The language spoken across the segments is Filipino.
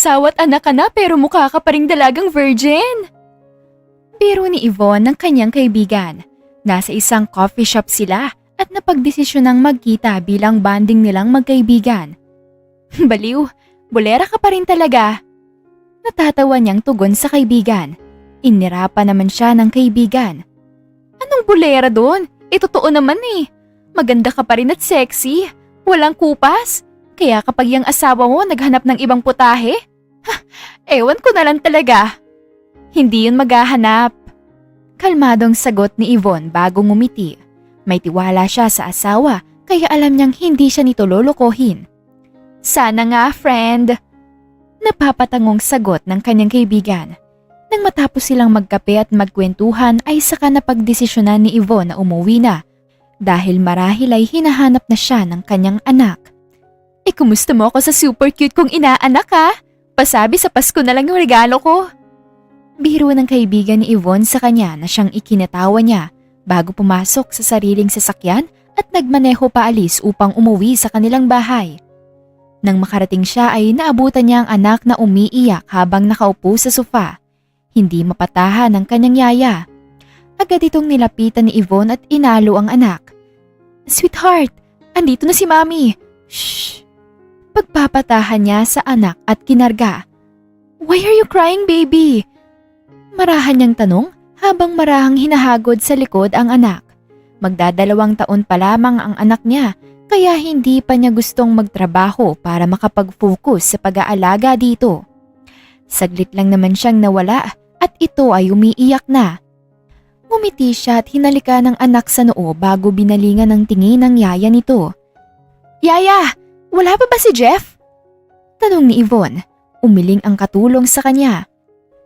asawa at anak ka na pero mukha ka pa ring dalagang virgin. Biro ni Yvonne ng kanyang kaibigan. Nasa isang coffee shop sila at napagdesisyonang magkita bilang bonding nilang magkaibigan. Baliw, bolera ka pa rin talaga. Natatawa niyang tugon sa kaibigan. Inirapan naman siya ng kaibigan. Anong bolera doon? Totoo naman eh. Maganda ka pa rin at sexy. Walang kupas. Kaya kapag yung asawa mo naghanap ng ibang putahe? Ewan ko na lang talaga. Hindi yun maghahanap. Kalmadong sagot ni Yvonne bago ngumiti. May tiwala siya sa asawa kaya alam niyang hindi siya nito lolokohin. Sana nga, friend. Napapatangong sagot ng kanyang kaibigan. Nang matapos silang magkape at magkwentuhan ay saka napagdesisyonan ni Yvonne na umuwi na dahil marahil ay hinahanap na siya ng kanyang anak. Kumusta mo ako sa super cute kong inaanak ha? Pasabi sa Pasko na lang yung regalo ko. Biro ng kaibigan ni Yvonne sa kanya na siyang ikinatawa niya bago pumasok sa sariling sasakyan at nagmaneho paalis upang umuwi sa kanilang bahay. Nang makarating siya ay naabutan niya ang anak na umiiyak habang nakaupo sa sofa. Hindi mapatahan ng kanyang yaya. Agad itong nilapitan ni Yvonne at inalo ang anak. Sweetheart, andito na si Mami. Shh! Pagpapatahan niya sa anak at kinarga. Why are you crying, baby? Marahan niyang tanong habang marahang hinahagod sa likod ang anak. Magdadalawang taon pa lamang ang anak niya kaya hindi pa niya gustong magtrabaho para makapag-focus sa pag-aalaga dito. Saglit lang naman siyang nawala at ito ay umiiyak na. Ngumiti siya at hinalika ng anak sa noo bago binalingan ng tingin ng yaya nito. Yaya, wala pa ba si Jeff? Tanong ni Yvonne. Umiling ang katulong sa kanya.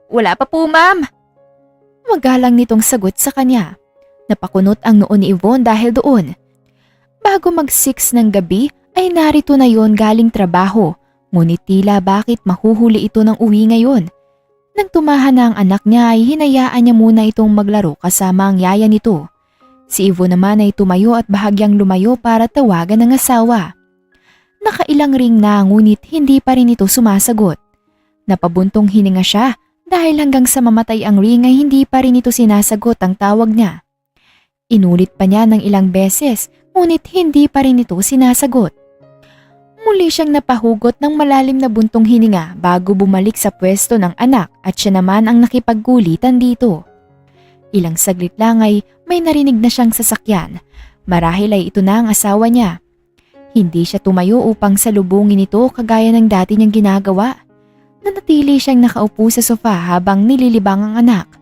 Wala pa po, ma'am. Magalang nitong sagot sa kanya. Napakunot ang noo ni Yvonne dahil doon. Bago mag-6 ng gabi ay narito na yon galing trabaho, ngunit tila bakit mahuhuli ito ng uwi ngayon. Nang tumahan na ang anak niya ay hinayaan niya muna itong maglaro kasama ang yaya nito. Si Yvonne naman ay tumayo at bahagyang lumayo para tawagan ng asawa. Nakailang ring na ngunit hindi pa rin ito sumasagot. Napabuntong hininga siya dahil hanggang sa mamatay ang ring ay hindi pa rin ito sinasagot ang tawag niya. Inulit pa niya ng ilang beses ngunit hindi pa rin ito sinasagot. Muli siyang napahugot ng malalim na buntong hininga bago bumalik sa pwesto ng anak at siya naman ang nakipaggulitan dito. Ilang saglit lang ay may narinig na siyang sasakyan. Marahil ay ito na ang asawa niya. Hindi siya tumayo upang salubungin ito kagaya ng dati niyang ginagawa. Nanatili siyang nakaupo sa sofa habang nililibang ang anak.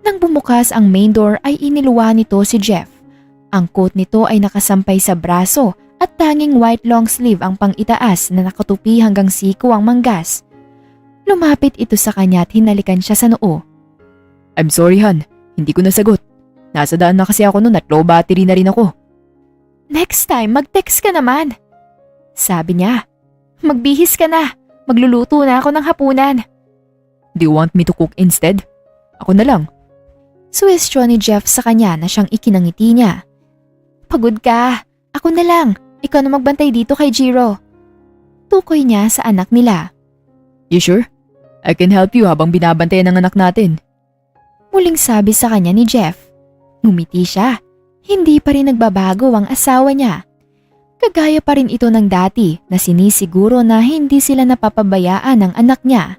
Nang bumukas ang main door ay iniluwa nito si Jeff. Ang coat nito ay nakasampay sa braso at tanging white long sleeve ang pang-itaas na nakatupi hanggang siko ang manggas. Lumapit ito sa kanya at hinalikan siya sa noo. I'm sorry, Han. Hindi ko nasagot. Nasa daan na kasi ako noon at low battery na rin ako. Next time, mag-text ka naman. Sabi niya. Magbihis ka na. Magluluto na ako ng hapunan. Do you want me to cook instead? Ako na lang. Suwestyon ni Jeff sa kanya na siyang ikinangiti niya. Pagod ka. Ako na lang. Ikaw na magbantay dito kay Jiro. Tukoy niya sa anak nila. You sure? I can help you habang binabantayan ng anak natin. Muling sabi sa kanya ni Jeff. Ngumiti siya. Hindi pa rin nagbabago ang asawa niya. Kagaya pa rin ito ng dati na sinisiguro na hindi sila napapabayaan ng anak niya.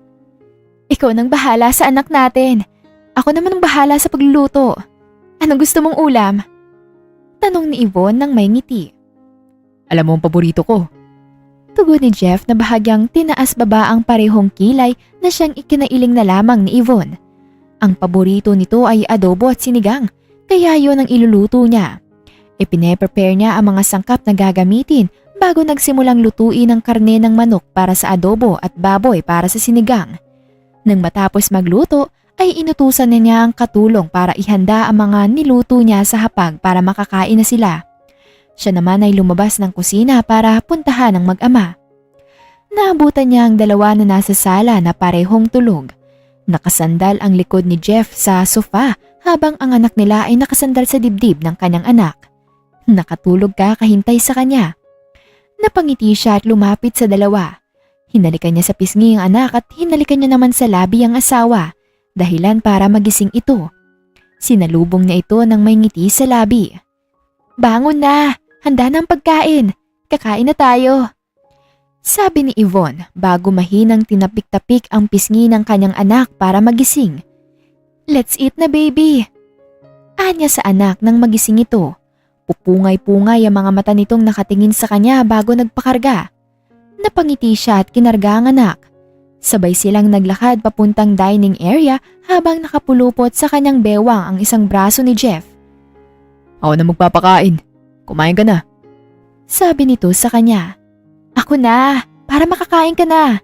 Ikaw nang bahala sa anak natin. Ako naman ang bahala sa pagluluto. Anong gusto mong ulam? Tanong ni Yvonne nang may ngiti. Alam mo ang paborito ko. Tugon ni Jeff na bahagyang tinaas baba ang parehong kilay na siyang ikinailing na lamang ni Yvonne. Ang paborito nito ay adobo at sinigang, kaya yon ang iluluto niya. Ipine-prepare niya ang mga sangkap na gagamitin bago nagsimulang lutuin ang karne ng manok para sa adobo at baboy para sa sinigang. Nang matapos magluto ay inutusan niya ang katulong para ihanda ang mga niluto niya sa hapag para makakain na sila. Siya naman ay lumabas ng kusina para puntahan ang mag-ama. Naabutan niya ang dalawa na nasa sala na parehong tulog. Nakasandal ang likod ni Jeff sa sofa habang ang anak nila ay nakasandal sa dibdib ng kanyang anak. Nakatulog ka kahintay sa kanya. Napangiti siya at lumapit sa dalawa. Hinalikan niya sa pisngi ang anak at hinalikan niya naman sa labi ang asawa, dahilan para magising ito. Sinalubong niya ito ng may ngiti sa labi. Bangon na! Handa na ang pagkain! Kakain na tayo! Sabi ni Yvonne bago mahinang tinapik-tapik ang pisngi ng kanyang anak para magising. Let's eat na baby! Anya sa anak nang magising ito. Pupungay-pungay ang mga mata nitong nakatingin sa kanya bago nagpakarga. Napangiti siya at kinarga ang anak. Sabay silang naglakad papuntang dining area habang nakapulupot sa kanyang bewang ang isang braso ni Jeff. Ako na magpapakain. Kumain ka na. Sabi nito sa kanya. Ako na, para makakain ka na.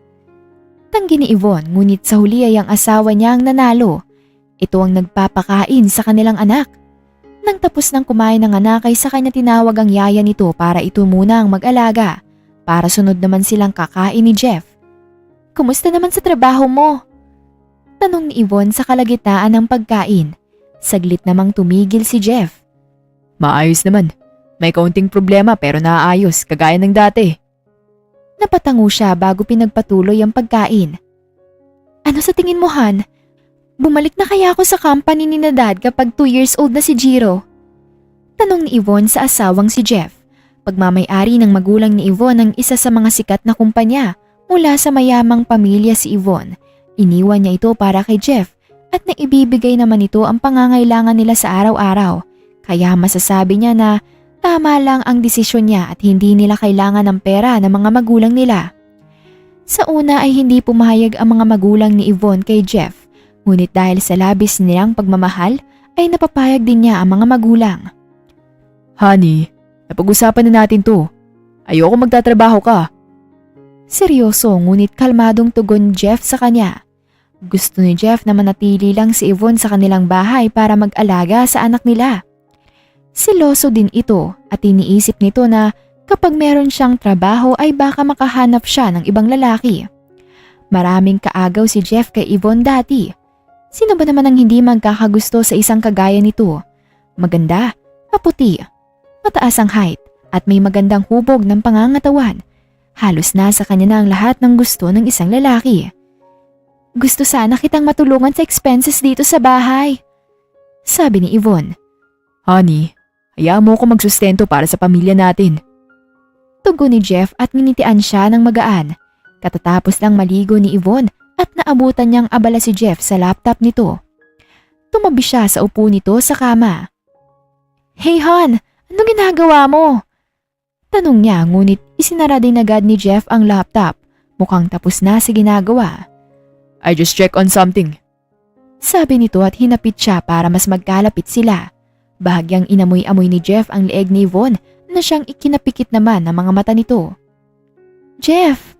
Tanggi ni Yvonne ngunit sa huli ay ang asawa niya ang nanalo. Ito ang nagpapakain sa kanilang anak. Nang tapos ng kumain ng anak ay sa kanya tinawag ang yaya nito para ito muna ang mag-alaga. Para sunod naman silang kakain ni Jeff. Kumusta naman sa trabaho mo? Tanong ni Yvonne sa kalagitnaan ng pagkain. Saglit namang tumigil si Jeff. Maayos naman. May kaunting problema pero naaayos kagaya ng dati. Napatango siya bago pinagpatuloy ang pagkain. Ano sa tingin mo, Han? Bumalik na kaya ako sa company ni na Dad kapag 2 years old na si Jiro? Tanong ni Yvonne sa asawang si Jeff. Pagmamay-ari ng magulang ni Yvonne ang isa sa mga sikat na kumpanya mula sa mayamang pamilya si Yvonne. Iniwan niya ito para kay Jeff at naibibigay naman ito ang pangangailangan nila sa araw-araw. Kaya masasabi niya na tama lang ang desisyon niya at hindi nila kailangan ng pera ng mga magulang nila. Sa una ay hindi pumayag ang mga magulang ni Yvonne kay Jeff. Ngunit dahil sa labis nilang pagmamahal ay napapayag din niya ang mga magulang. Honey, napag-usapan na natin to. Ayoko magtatrabaho ka. Seryoso ngunit kalmadong tugon ni Jeff sa kanya. Gusto ni Jeff na manatili lang si Yvonne sa kanilang bahay para mag-alaga sa anak nila. Siloso din ito at iniisip nito na kapag meron siyang trabaho ay baka makahanap siya ng ibang lalaki. Maraming kaagaw si Jeff kay Yvonne dati. Sino ba naman ang hindi magkakagusto sa isang kagaya nito? Maganda, maputi, mataas ang height at may magandang hubog ng pangangatawan. Halos nasa kanya na ang lahat ng gusto ng isang lalaki. Gusto sana kitang matulungan sa expenses dito sa bahay. Sabi ni Yvonne. Honey, hayaan mo ako magsustento para sa pamilya natin. Tugon ni Jeff at nginitian siya ng magaan. Katatapos lang maligo ni Yvonne at naabutan niyang abala si Jeff sa laptop nito. Tumabi siya sa upo nito sa kama. Hey Han, anong ginagawa mo? Tanong niya ngunit isinara din agad ni Jeff ang laptop. Mukhang tapos na sa ginagawa. I just check on something. Sabi nito at hinapit siya para mas magkalapit sila. Bahagyang inamoy-amoy ni Jeff ang leeg ni Yvonne na siyang ikinapikit naman ng mga mata nito. Jeff!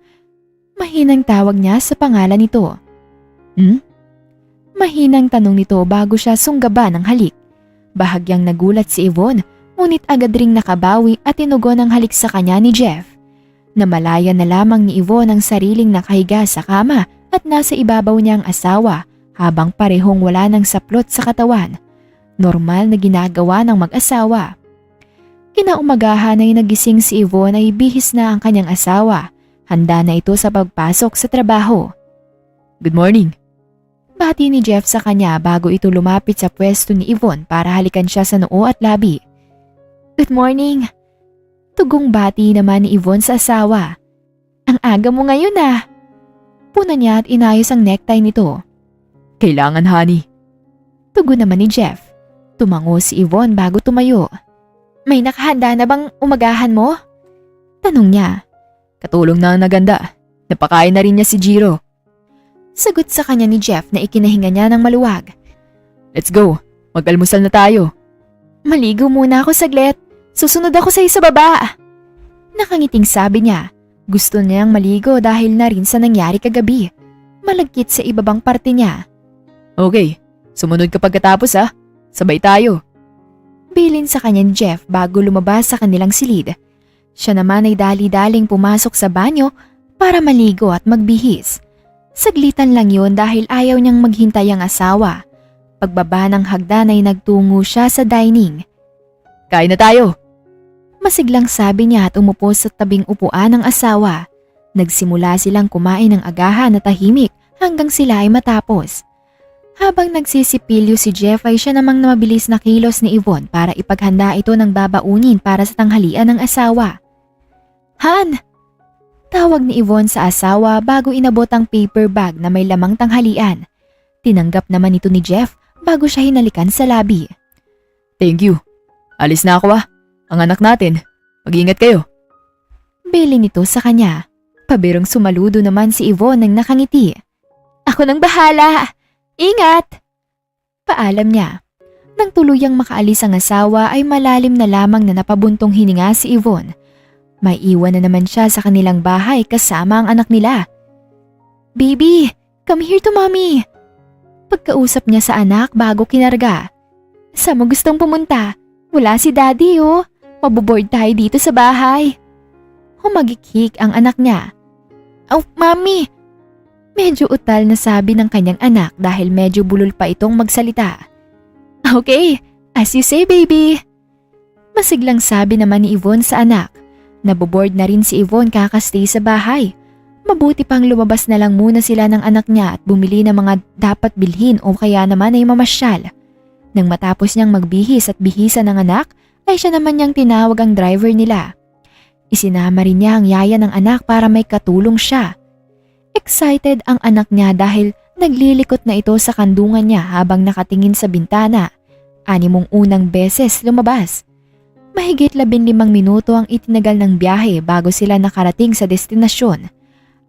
Mahinang tawag niya sa pangalan nito. Mahinang tanong nito bago siya sunggaban ng halik. Bahagyang nagulat si Yvonne ngunit agad ring nakabawi at tinugon ang halik sa kanya ni Jeff. Namalayan na lamang ni Yvonne ang sariling nakahiga sa kama at nasa ibabaw niya ang asawa habang parehong wala ng saplot sa katawan. Normal na ginagawa ng mag-asawa. Kinaumagahan ay nagising si Yvonne ay bihis na ang kanyang asawa. Handa na ito sa pagpasok sa trabaho. Good morning. Bati ni Jeff sa kanya bago ito lumapit sa pwesto ni Yvonne para halikan siya sa noo at labi. Good morning. Tugong bati naman ni Yvonne sa asawa. Ang aga mo ngayon ah. Puna niya at inayos ang necktie nito. Kailangan, honey. Tugon naman ni Jeff. Tumango si Yvonne bago tumayo. May nakahanda na bang umagahan mo? Tanong niya. Katulong na ang naganda. Napakain na rin niya si Jiro. Sagot sa kanya ni Jeff na ikinahinga niya ng maluwag. Let's go. Mag-almusal na tayo. Maligo muna ako saglit. Susunod ako sa isa baba. Nakangiting sabi niya. Gusto niyang maligo dahil na rin sa nangyari kagabi. Malagkit sa ibabang parte niya. Okay, sumunod ka pagkatapos ah. Sabay tayo. Bilin sa kanya ni Jeff bago lumabas sa kanilang silid. Siya naman ay dali-daling pumasok sa banyo para maligo at magbihis. Saglitan lang yun dahil ayaw niyang maghintay ang asawa. Pagbaba ng hagdan ay nagtungo siya sa dining. Kain na tayo. Masiglang sabi niya at umupo sa tabing upuan ng asawa. Nagsimula silang kumain ng agahan na tahimik hanggang sila ay matapos. Habang nagsisipilyo si Jeff ay siya namang mabilis na kilos ni Yvonne para ipaghanda ito ng babaunin para sa tanghalian ng asawa. Han! Tawag ni Yvonne sa asawa bago inabot ang paper bag na may lamang tanghalian. Tinanggap naman ito ni Jeff bago siya hinalikan sa labi. Thank you. Alis na ako Ang anak natin. Mag-ingat kayo. Bili nito sa kanya. Pabirong sumaludo naman si Yvonne nang nakangiti. Ako nang bahala. Ingat! Paalam niya. Nang tuluyang makaalis ang asawa ay malalim na lamang na napabuntong hininga si Yvonne. May iwan na naman siya sa kanilang bahay kasama ang anak nila. Baby, come here to mommy. Pagkausap niya sa anak bago kinarga. Saan mo gustong pumunta? Wala si daddy Maboboard tayo dito sa bahay. Humagikhik ang anak niya. Oh, mami! Medyo utal na sabi ng kanyang anak dahil medyo bulol pa itong magsalita. Okay, as you say baby. Masiglang sabi naman ni Yvonne sa anak. Naboboard na rin si Yvonne kakastay sa bahay. Mabuti pang lumabas na lang muna sila ng anak niya at bumili ng mga dapat bilhin o kaya naman ay mamasyal. Nang matapos niyang magbihis at bihisa ng anak, ay siya naman niyang tinawag ang driver nila. Isinama rin niya ang yaya ng anak para may katulong siya. Excited ang anak niya dahil naglilikot na ito sa kandungan niya habang nakatingin sa bintana. 6 unang beses lumabas. Mahigit 15 minuto ang itinagal ng biyahe bago sila nakarating sa destinasyon.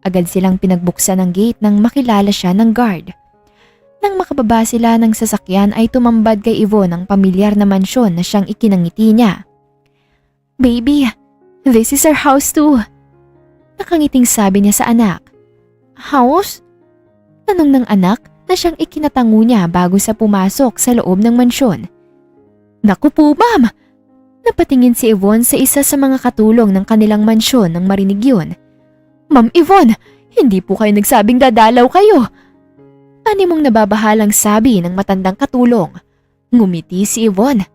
Agad silang pinagbuksan ng gate nang makilala siya ng guard. Nang makababa sila ng sasakyan ay tumambad kay Yvonne ang pamilyar na mansyon na siyang ikinangiti niya. Baby, this is our house too. Nakangiting sabi niya sa anak. House? Tanong ng anak na siyang ikinatango niya bago sa pumasok sa loob ng mansyon. Naku po ma'am! Napatingin si Yvonne sa isa sa mga katulong ng kanilang mansyon nang marinig yun. Ma'am Yvonne, hindi po kayo nagsabing dadalaw kayo. Mong nababahalang sabi ng matandang katulong. Ngumiti si Yvonne.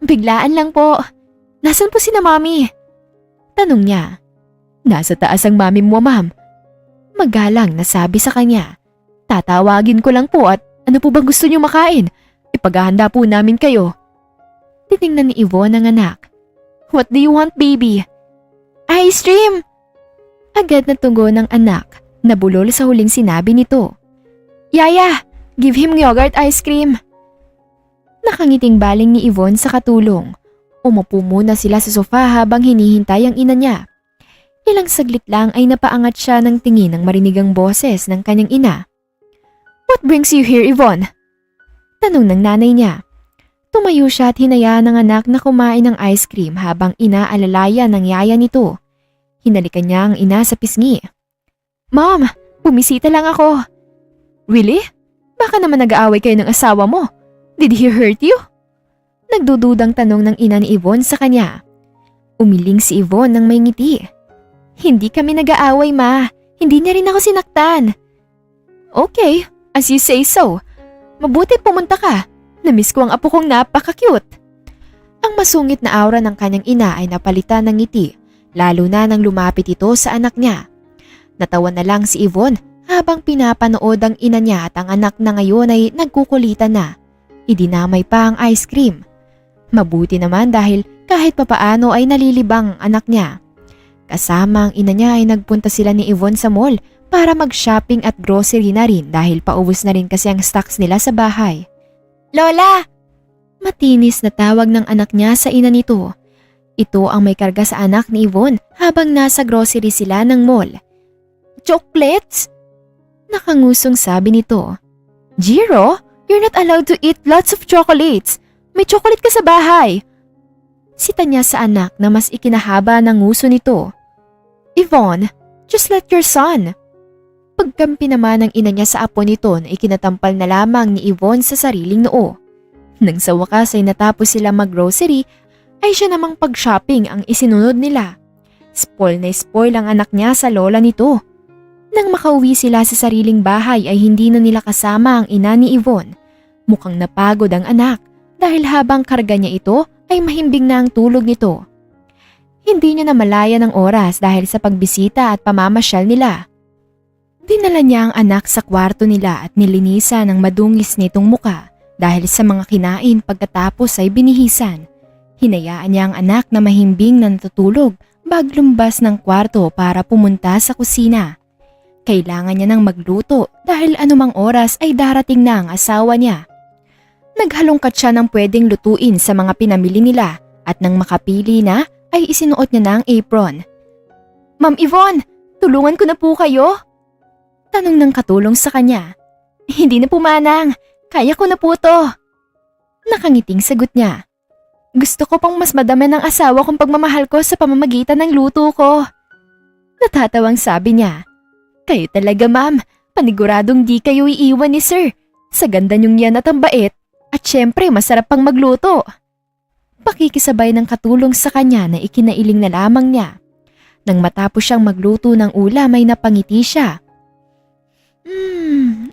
Biglaan lang po. Nasaan po sina mami? Tanong niya. Nasa taas ang mami mo ma'am. Magalang na sabi sa kanya. Tatawagin ko lang po at ano po bang gusto niyo makain? Ipaghahanda po namin kayo. Titingnan ni Yvonne ang anak. What do you want, baby? Ice cream! Agad na tugon ng anak, nabulol sa huling sinabi nito. Yaya, give him yogurt ice cream. Nakangiting baling ni Yvonne sa katulong. Umupo muna sila sa sofa habang hinihintay ang ina niya. Ilang saglit lang ay napaangat siya ng tingin ng marinigang boses ng kanyang ina. What brings you here, Yvonne? Tanong ng nanay niya. Tumayo siya at hinayaan ng anak na kumain ng ice cream habang inaalalayan ng yaya nito. Hinalikan niya ang ina sa pisngi. Mom, bumisita lang ako. Really? Baka naman nag-aaway kayo ng asawa mo. Did he hurt you? Nagdududang tanong ng ina ni Yvonne sa kanya. Umiling si Yvonne ng may ngiti. Hindi kami nag-aaway ma. Hindi niya rin ako sinaktan. Okay, as you say so. Mabuti pumunta ka. Namiss ko ang apo kong napaka-cute. Ang masungit na aura ng kanyang ina ay napalitan ng ngiti, lalo na nang lumapit ito sa anak niya. Natawa na lang si Yvonne habang pinapanood ang ina niya at ang anak na ngayon ay nagkukulitan na. Idinamay pa ang ice cream. Mabuti naman dahil kahit papaano ay nalilibang ang anak niya. Kasama ang ina niya ay nagpunta sila ni Yvonne sa mall para mag-shopping at grocery na rin dahil paubos na rin kasi ang stocks nila sa bahay. Lola! Matinis na tawag ng anak niya sa ina nito. Ito ang may karga sa anak ni Yvonne habang nasa grocery sila ng mall. Chocolates? Nakangusong sabi nito. Jiro, you're not allowed to eat lots of chocolates. May chocolate ka sa bahay. Sita niya sa anak na mas ikinahaba ng nguso nito. Yvonne, just let your son. Pagkampi naman ng ina niya sa apo nito na ikinatampal na lamang ni Yvonne sa sariling noo. Nang sa wakas ay natapos sila mag-grocery, ay siya namang pag-shopping ang isinunod nila. Spoil na spoil ang anak niya sa lola nito. Nang makauwi sila sa sariling bahay ay hindi na nila kasama ang ina ni Yvonne. Mukhang napagod ang anak dahil habang karga niya ito ay mahimbing na ang tulog nito. Hindi niya namalaya ng oras dahil sa pagbisita at pamamasyal nila. Dinala niya ang anak sa kwarto nila at nilinisan ang madungis nitong muka dahil sa mga kinain pagkatapos ay binihisan. Hinayaan niya ang anak na mahimbing na natutulog bago lumbas ng kwarto para pumunta sa kusina. Kailangan niya nang magluto dahil anumang oras ay darating na ang asawa niya. Naghalongkat siya ng pwedeng lutuin sa mga pinamili nila at nang makapili na ay isinuot niya na ang apron. "Ma'am Yvonne, tulungan ko na po kayo?" Tanong ng katulong sa kanya. "Hindi na po manang, kaya ko na po to." Nakangiting sagot niya. "Gusto ko pang mas madami ng asawa kong pagmamahal ko sa pamamagitan ng luto ko." Natatawang sabi niya. "Kayo talaga ma'am, paniguradong di kayo iiwan ni sir. Sa ganda niyong yan at ang bait, at syempre masarap pang magluto." Pakikisabay ng katulong sa kanya na ikinailing na lamang niya. Nang matapos siyang magluto ng ulam ay napangiti siya.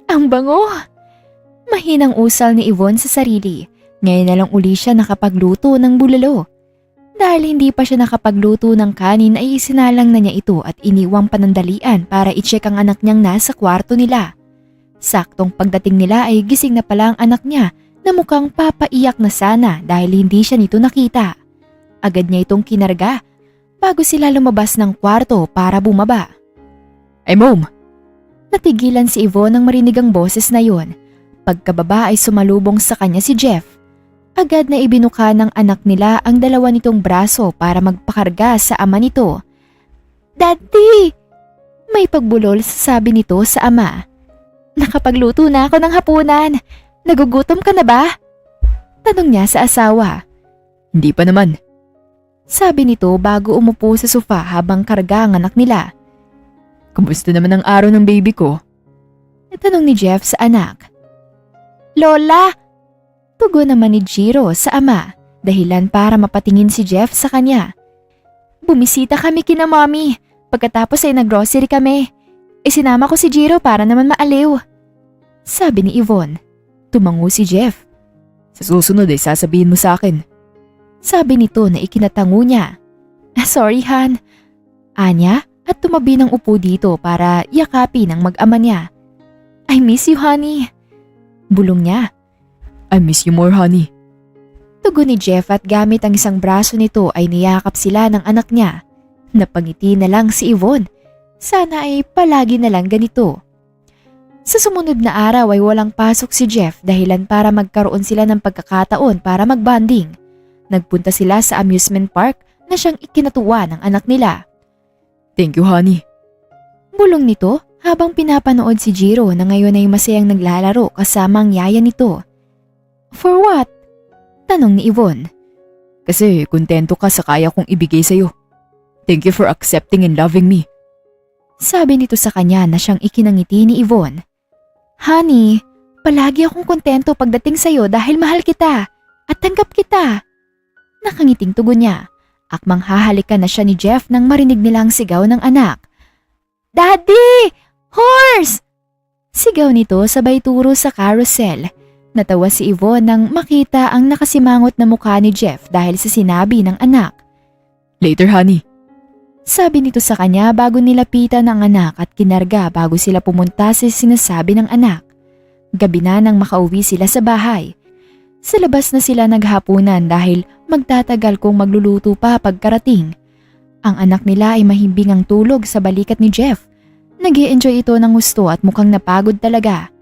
Ang bango! Mahinang usal ni Yvonne sa sarili. Ngayon na lang uli siya nakapagluto ng bulalo. Dahil hindi pa siya nakapagluto ng kanin ay isinalang na niya ito at iniwang panandalian para i-check ang anak niyang nasa kwarto nila. Saktong pagdating nila ay gising na pala ang anak niya na mukhang papaiyak na sana dahil hindi siya nito nakita. Agad niya itong kinarga bago sila lumabas ng kwarto para bumaba. Ay mom! Natigilan si Yvonne nang marinig ang boses na yon. Pagkababa ay sumalubong sa kanya si Jeff. Agad na ibinuka ng anak nila ang dalawa nitong braso para magpakarga sa ama nito. "Daddy!" May pagbulol sa sabi nito sa ama. "Nakapagluto na ako ng hapunan. Nagugutom ka na ba?" Tanong niya sa asawa. Hindi pa naman. Sabi nito bago umupo sa sofa habang karga ang anak nila. Kumusta naman ang araw ng baby ko? Tanong ni Jeff sa anak. "Lola!" Tugon naman ni Jiro sa ama, dahilan para mapatingin si Jeff sa kanya. "Bumisita kami kina mommy. Pagkatapos ay naggrocery kami. Sinama ko si Jiro para naman maaliw." Sabi ni Yvonne. Tumango si Jeff. Sa susunod ay sasabihin mo sa akin. Sabi nito na ikinatango niya. "Sorry Han." Anya at tumabi ng upo dito para yakapin ang mag-ama niya. "I miss you honey." Bulong niya. I miss you more honey. Tugon ni Jeff at gamit ang isang braso nito ay niyakap sila ng anak niya. Napangiti na lang si Yvonne. Sana ay palagi na lang ganito. Sa sumunod na araw ay walang pasok si Jeff dahilan para magkaroon sila ng pagkakataon para magbanding. Nagpunta sila sa amusement park na siyang ikinatuwa ng anak nila. Thank you honey. Bulong nito habang pinapanood si Jiro na ngayon ay masayang naglalaro kasama ang yaya nito. "For what?" Tanong ni Yvonne. Kasi kontento ka sa kaya kong ibigay sa'yo. Thank you for accepting and loving me. Sabi nito sa kanya na siyang ikinangiti ni Yvonne. "Honey, palagi akong kontento pagdating sa'yo dahil mahal kita at tanggap kita." Nakangiting tugon niya. Akmang hahalikan na siya ni Jeff nang marinig nilang sigaw ng anak. "Daddy! Horse!" Sigaw nito sabay turo sa carousel. Natawa si Yvonne nang makita ang nakasimangot na mukha ni Jeff dahil sa sinabi ng anak. Later honey. Sabi nito sa kanya bago nilapitan ang anak at kinarga bago sila pumunta sa sinasabi ng anak. Gabi na nang makauwi sila sa bahay. Sa labas na sila naghapunan dahil magtatagal kung magluluto pa pagkarating. Ang anak nila ay mahimbing ang tulog sa balikat ni Jeff. Nag-i-enjoy ito ng gusto at mukhang napagod talaga.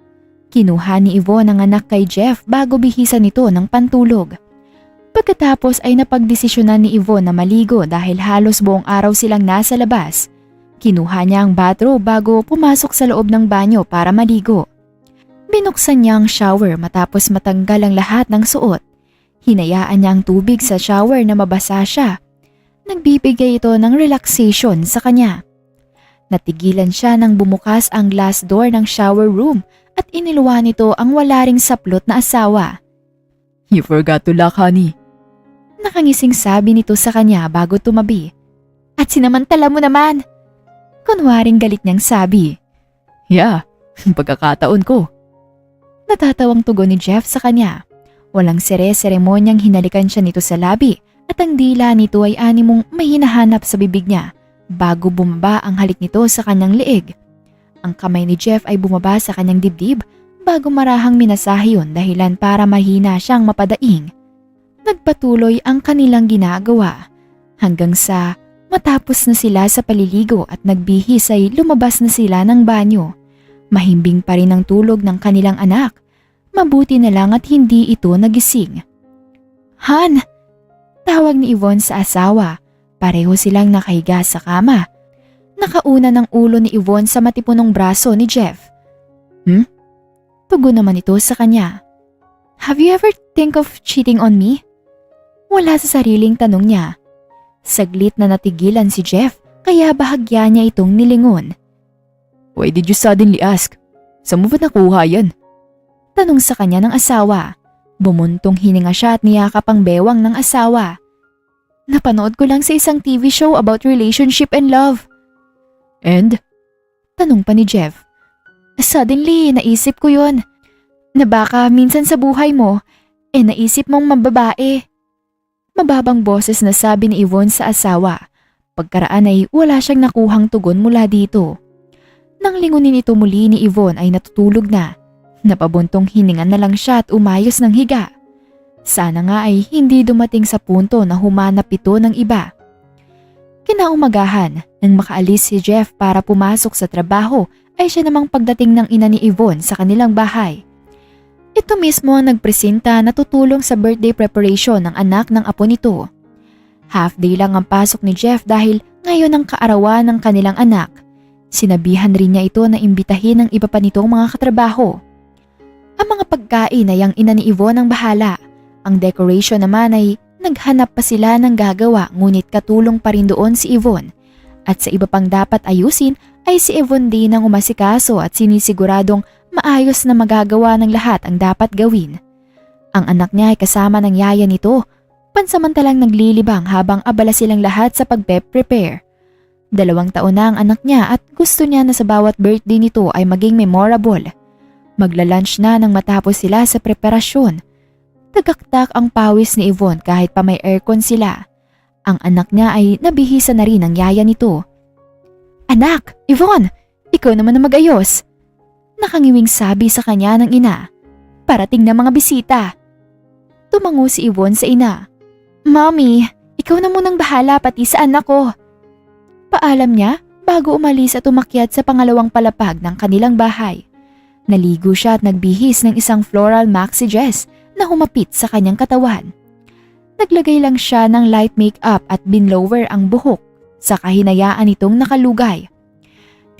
Kinuha ni Yvonne ang anak kay Jeff bago bihisan nito ng pantulog. Pagkatapos ay napagdesisyonan ni Yvonne na maligo dahil halos buong araw silang nasa labas. Kinuha niya ang bathrobe bago pumasok sa loob ng banyo para maligo. Binuksan niya ang shower matapos matanggal ang lahat ng suot. Hinayaan niya ang tubig sa shower na mabasa siya. Nagbibigay ito ng relaxation sa kanya. Natigilan siya nang bumukas ang glass door ng shower room at iniluwa nito ang wala ring saplot na asawa. You forgot to lock honey. Nakangising sabi nito sa kanya bago tumabi. At sinamantala mo naman. Kunwaring galit niyang sabi. Yeah, pagkakataon ko. Natatawang tugon ni Jeff sa kanya. Walang seremonyang hinalikan siya nito sa labi at ang dila nito ay animong may hinahanap sa bibig niya bago bumaba ang halik nito sa kanyang leeg. Ang kamay ni Jeff ay bumaba sa kanyang dibdib bago marahang minasahe yun dahilan para mahina siyang mapadaing. Nagpatuloy ang kanilang ginagawa hanggang sa matapos na sila sa paliligo at nagbihis ay lumabas na sila ng banyo. Mahimbing pa rin ang tulog ng kanilang anak. Mabuti na lang at hindi ito nagising. Han! Tawag ni Yvonne sa asawa. Pareho silang nakahiga sa kama. Nakauna ng ulo ni Yvonne sa matipunong braso ni Jeff. Tugon naman ito sa kanya. Have you ever think of cheating on me? Wala sa sariling tanong niya. Saglit na natigilan si Jeff kaya bahagya niya itong nilingon. Why did you suddenly ask? Saan mo ba nakuha yan? Tanong sa kanya ng asawa. Bumuntong hininga siya at niyakap ang bewang ng asawa. Napanood ko lang sa isang TV show about relationship and love. And? Tanong pa ni Jeff. Suddenly, naisip ko yun. Na baka minsan sa buhay mo, naisip mong mababae. Mababang boses na sabi ni Yvonne sa asawa. Pagkaraan ay wala siyang nakuhang tugon mula dito. Nang lingunin ito muli ni Yvonne ay natutulog na. Napabuntong hininga na lang siya at umayos ng higa. Sana nga ay hindi dumating sa punto na humanap ito ng iba. Kinaumagahan, nang makaalis si Jeff para pumasok sa trabaho ay siya namang pagdating ng ina ni Yvonne sa kanilang bahay. Ito mismo ang nagpresenta na tutulong sa birthday preparation ng anak ng apo nito. Half day lang ang pasok ni Jeff dahil ngayon ang kaarawan ng kanilang anak. Sinabihan rin niya ito na imbitahin ng iba pa nitong mga katrabaho. Ang mga pagkain ay ang ina ni Yvonne ang bahala. Ang decoration naman ay naghanap pa sila ng gagawa ngunit katulong pa rin doon si Yvonne. At sa iba pang dapat ayusin ay si Yvonne din ang umasikaso at sinisiguradong maayos na magagawa ng lahat ang dapat gawin. Ang anak niya ay kasama ng yaya nito, pansamantalang naglilibang habang abala silang lahat sa pagpe-prepare. 2 taon na ang anak niya at gusto niya na sa bawat birthday nito ay maging memorable. Magla-lunch na nang matapos sila sa preparasyon. Tagaktak ang pawis ni Yvonne kahit pa may aircon sila. Ang anak niya ay nabihisa na rin ang yaya nito. Anak, Yvonne, ikaw naman na mag-ayos. Nakangiwing sabi sa kanya ng ina. Parating na mga bisita. Tumango si Yvonne sa ina. Mommy, ikaw na munang bahala pati sa anak ko. Paalam niya bago umalis at umakyat sa pangalawang palapag ng kanilang bahay. Naligo siya at nagbihis ng isang floral maxi dress na humapit sa kanyang katawan. Naglagay lang siya ng light makeup at binlower ang buhok sa kahinayaan nitong nakalugay.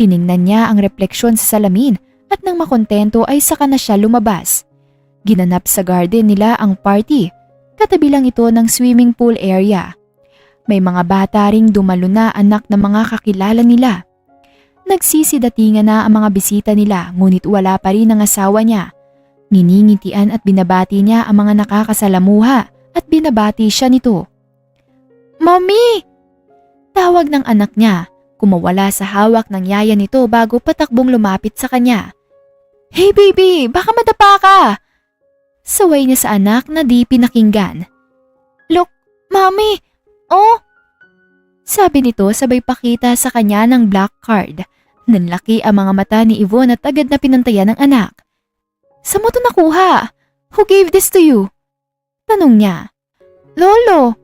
Tiningnan niya ang refleksyon sa salamin at nang makontento ay saka na siya lumabas. Ginanap sa garden nila ang party, katabi lang ito ng swimming pool area. May mga bata ring dumalo na anak ng mga kakilala nila. Nagsisidatingan na ang mga bisita nila ngunit wala pa rin ang asawa niya. Niningitian at binabati niya ang mga nakakasalamuha at binabati siya nito. Mommy! Tawag ng anak niya, kumawala sa hawak ng yaya nito bago patakbong lumapit sa kanya. Hey baby, baka madapa ka! Saway niya sa anak na di pinakinggan. Look, Mommy! Oh! Sabi nito sabay pakita sa kanya ng black card. Nanlaki ang mga mata ni Yvonne at agad na pinantayan ng anak. Saan mo ito nakuha? Who gave this to you? Tanong niya. Lolo!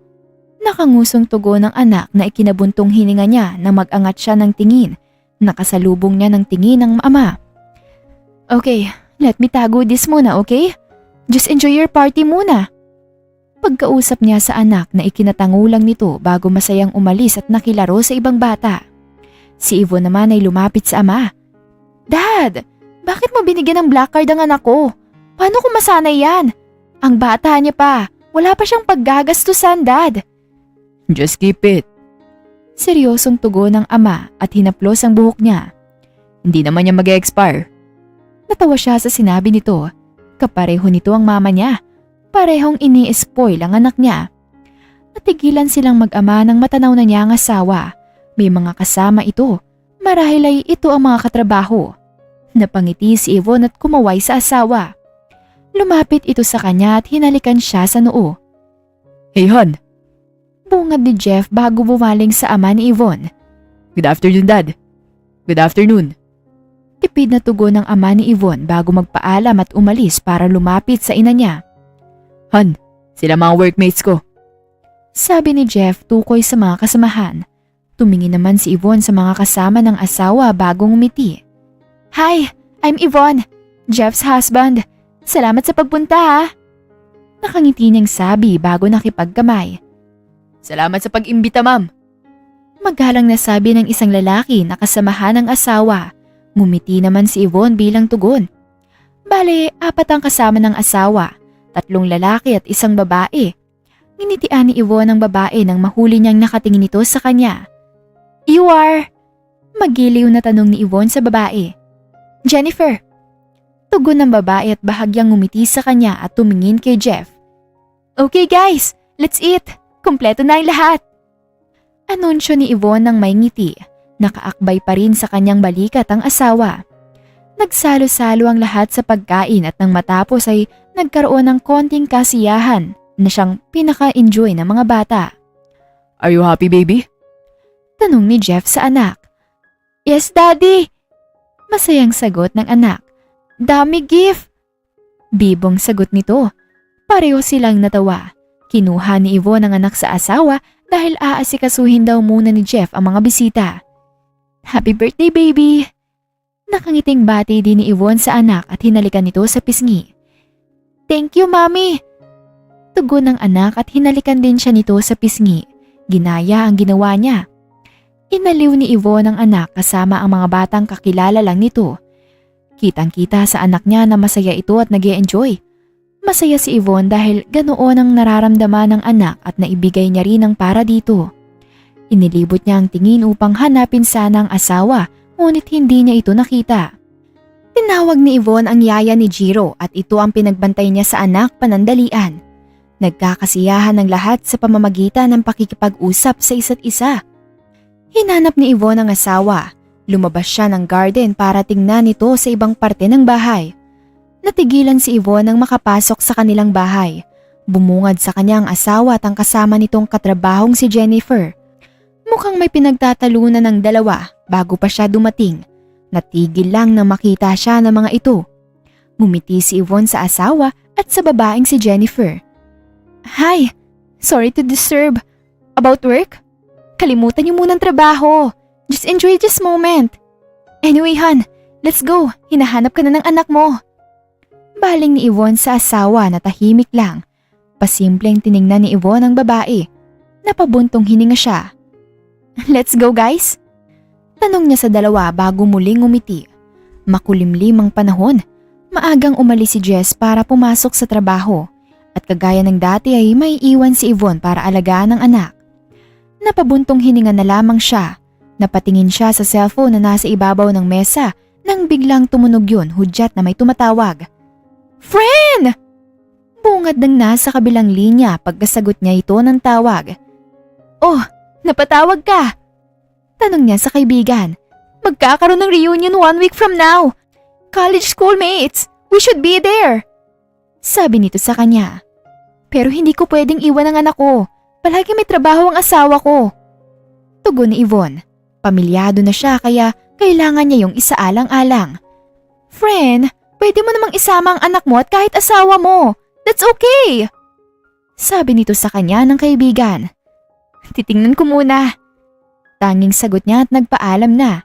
Nakangusong tugon ng anak na ikinabuntong hininga niya na mag-angat siya ng tingin. Nakasalubong niya ng tingin ng ama. Okay, let me tago this muna, okay? Just enjoy your party muna. Pagkausap niya sa anak na ikinatango lang nito bago masayang umalis at nakilaro sa ibang bata. Si Yvonne naman ay lumapit sa ama. Dad, bakit mo binigyan ng black card ang anak ko? Paano kung masanay yan? Ang bata niya pa, wala pa siyang paggagastusan, Dad. Just keep it. Seryosong tugon ng ama at hinaplos ang buhok niya. Hindi naman niya mag-expire. Natawa siya sa sinabi nito. Kapareho nito ang mama niya. Parehong ini-spoil ang anak niya. Natigilan silang mag-ama nang matanaw na niya ang asawa. May mga kasama ito. Marahil ay ito ang mga katrabaho. Napangiti si Yvonne at kumaway sa asawa. Lumapit ito sa kanya at hinalikan siya sa noo. Hey Han, Bungad ni Jeff bago bumaling sa ama ni Yvonne. Good afternoon, Dad. Good afternoon. Tipid na tugon ng ama ni Yvonne bago magpaalam at umalis para lumapit sa ina niya. Han, sila mga workmates ko. Sabi ni Jeff tukoy sa mga kasamahan. Tumingin naman si Yvonne sa mga kasama ng asawa bago ngumiti. Hi, I'm Yvonne, Jeff's husband. Salamat sa pagpunta ha. Nakangiti niyang sabi bago nakipagkamay. Salamat sa pag-imbita, ma'am. Magalang nasabi ng isang lalaki na kasamahan ng asawa. Ngumiti naman si Yvonne bilang tugon. Bale, 4 ang kasama ng asawa, 3 lalaki at 1 babae. Ninitian ni Yvonne ang babae nang mahuli niyang nakatingin ito sa kanya. You are? Magiliw na tanong ni Yvonne sa babae. Jennifer. Tugon ng babae at bahagyang ngumiti sa kanya at tumingin kay Jeff. Okay guys, let's eat. Kompleto na ang lahat. Anunsyo ni Yvonne nang may ngiti. Nakaakbay pa rin sa kanyang balikat ang asawa. Nagsalo-salo ang lahat sa pagkain at nang matapos ay nagkaroon ng konting kasiyahan na siyang pinaka-enjoy ng mga bata. Are you happy, baby? Tanong ni Jeff sa anak. Yes, Daddy! Masayang sagot ng anak. Dami gift! Bibong sagot nito. Pareho silang natawa. Kinuha ni Yvonne ang anak sa asawa dahil aasikasuhin daw muna ni Jeff ang mga bisita. Happy birthday, baby! Nakangiting bati din ni Yvonne sa anak at hinalikan nito sa pisngi. Thank you, Mommy! Tugon ng anak at hinalikan din siya nito sa pisngi. Ginaya ang ginawa niya. Inaliw ni Yvonne ang anak kasama ang mga batang kakilala lang nito. Kitang-kita sa anak niya na masaya ito at nag-e-enjoy. Masaya si Yvonne dahil ganoon ang nararamdaman ng anak at naibigay niya rin ang para dito. Inilibot niya ang tingin upang hanapin sana ang asawa ngunit hindi niya ito nakita. Tinawag ni Yvonne ang yaya ni Jiro at ito ang pinagbantay niya sa anak panandalian. Nagkakasiyahan ng lahat sa pamamagitan ng pakikipag-usap sa isa't isa. Hinanap ni Yvonne ang asawa. Lumabas siya ng garden para tingnan ito sa ibang parte ng bahay. Natigilan si Yvonne nang makapasok sa kanilang bahay. Bumungad sa kanya ang asawa at ang kasama nitong katrabahong si Jennifer. Mukhang may pinagtatalunan ng dalawa bago pa siya dumating. Natigil lang nang makita siya ng mga ito. Ngumiti si Yvonne sa asawa at sa babaeng si Jennifer. Hi, sorry to disturb. About work? Kalimutan niyo muna ang trabaho. Just enjoy this moment. Anyway, Han, let's go. Hinahanap ka na ng anak mo. Baling ni Yvonne sa asawa na tahimik lang. Pasimpleng tiningnan ni Yvonne ang babae. Napabuntong hininga siya. Let's go, guys? Tanong niya sa dalawa bago muling umiti. Makulimlim ang panahon. Maagang umalis si Jess para pumasok sa trabaho. At kagaya ng dati ay may iwan si Yvonne para alagaan ang anak. Napabuntong hininga na lamang siya. Napatingin siya sa cellphone na nasa ibabaw ng mesa nang biglang tumunog yun, hudyat na may tumatawag. Friend! Bungad ng nasa kabilang linya pagkasagot niya ito ng tawag. Oh, napatawag ka? Tanong niya sa kaibigan. Magkakaroon ng reunion 1 week from now. College schoolmates, we should be there. Sabi nito sa kanya. Pero hindi ko pwedeng iwan ang anak ko. Palagi may trabaho ang asawa ko. Tugon ni Yvonne. Pamilyado na siya kaya kailangan niya yung isaalang-alang. Friend, pwede mo namang isama ang anak mo at kahit asawa mo. That's okay. Sabi nito sa kanya ng kaibigan. Titingnan ko muna. Tanging sagot niya at nagpaalam na.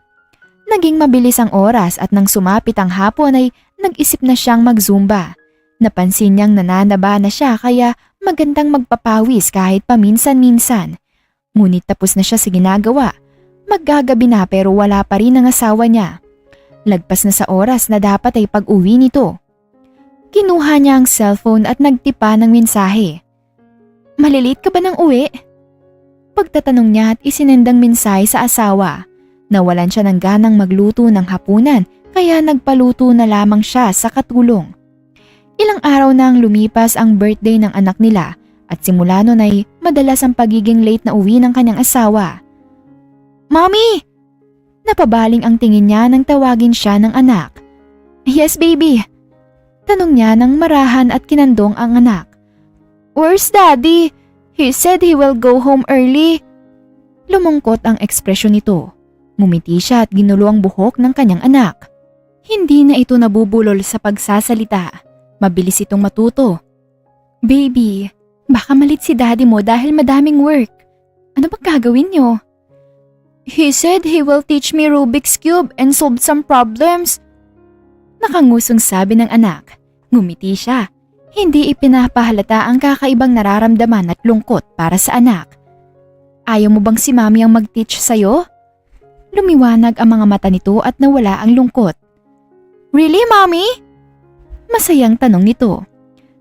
Naging mabilis ang oras at nang sumapit ang hapon ay nag-isip na siyang mag-zumba. Napansin niyang nananaba na siya kaya magandang magpapawis kahit paminsan-minsan. Ngunit tapos na siya sa ginagawa. Maggagabi na pero wala pa rin ang asawa niya. Lagpas na sa oras na dapat ay pag-uwi nito. Kinuha niya ang cellphone at nagtipa ng mensahe. Malilate ka ba ng uwi? Pagtatanong niya at isinendang mensahe sa asawa. Nawalan siya ng ganang magluto ng hapunan kaya nagpaluto na lamang siya sa katulong. Ilang araw na ang lumipas ang birthday ng anak nila at simula nun ay madalas ang pagiging late na uwi ng kanyang asawa. Mommy! Napabaling ang tingin niya nang tawagin siya ng anak. Yes, baby. Tanong niya nang marahan at kinandong ang anak. Where's Daddy? He said he will go home early. Lumungkot ang ekspresyon nito. Ngumiti siya at ginulo ang buhok ng kanyang anak. Hindi na ito nabubulol sa pagsasalita. Mabilis itong matuto. Baby, baka malit si daddy mo dahil madaming work. Ano bang gagawin niyo? He said he will teach me Rubik's Cube and solve some problems. Nakangusong sabi ng anak. Ngumiti siya. Hindi ipinapahalata ang kakaibang nararamdaman at lungkot para sa anak. Ayaw mo bang si mami ang mag-teach sa'yo? Lumiwanag ang mga mata nito at nawala ang lungkot. Really, mommy? Masayang tanong nito.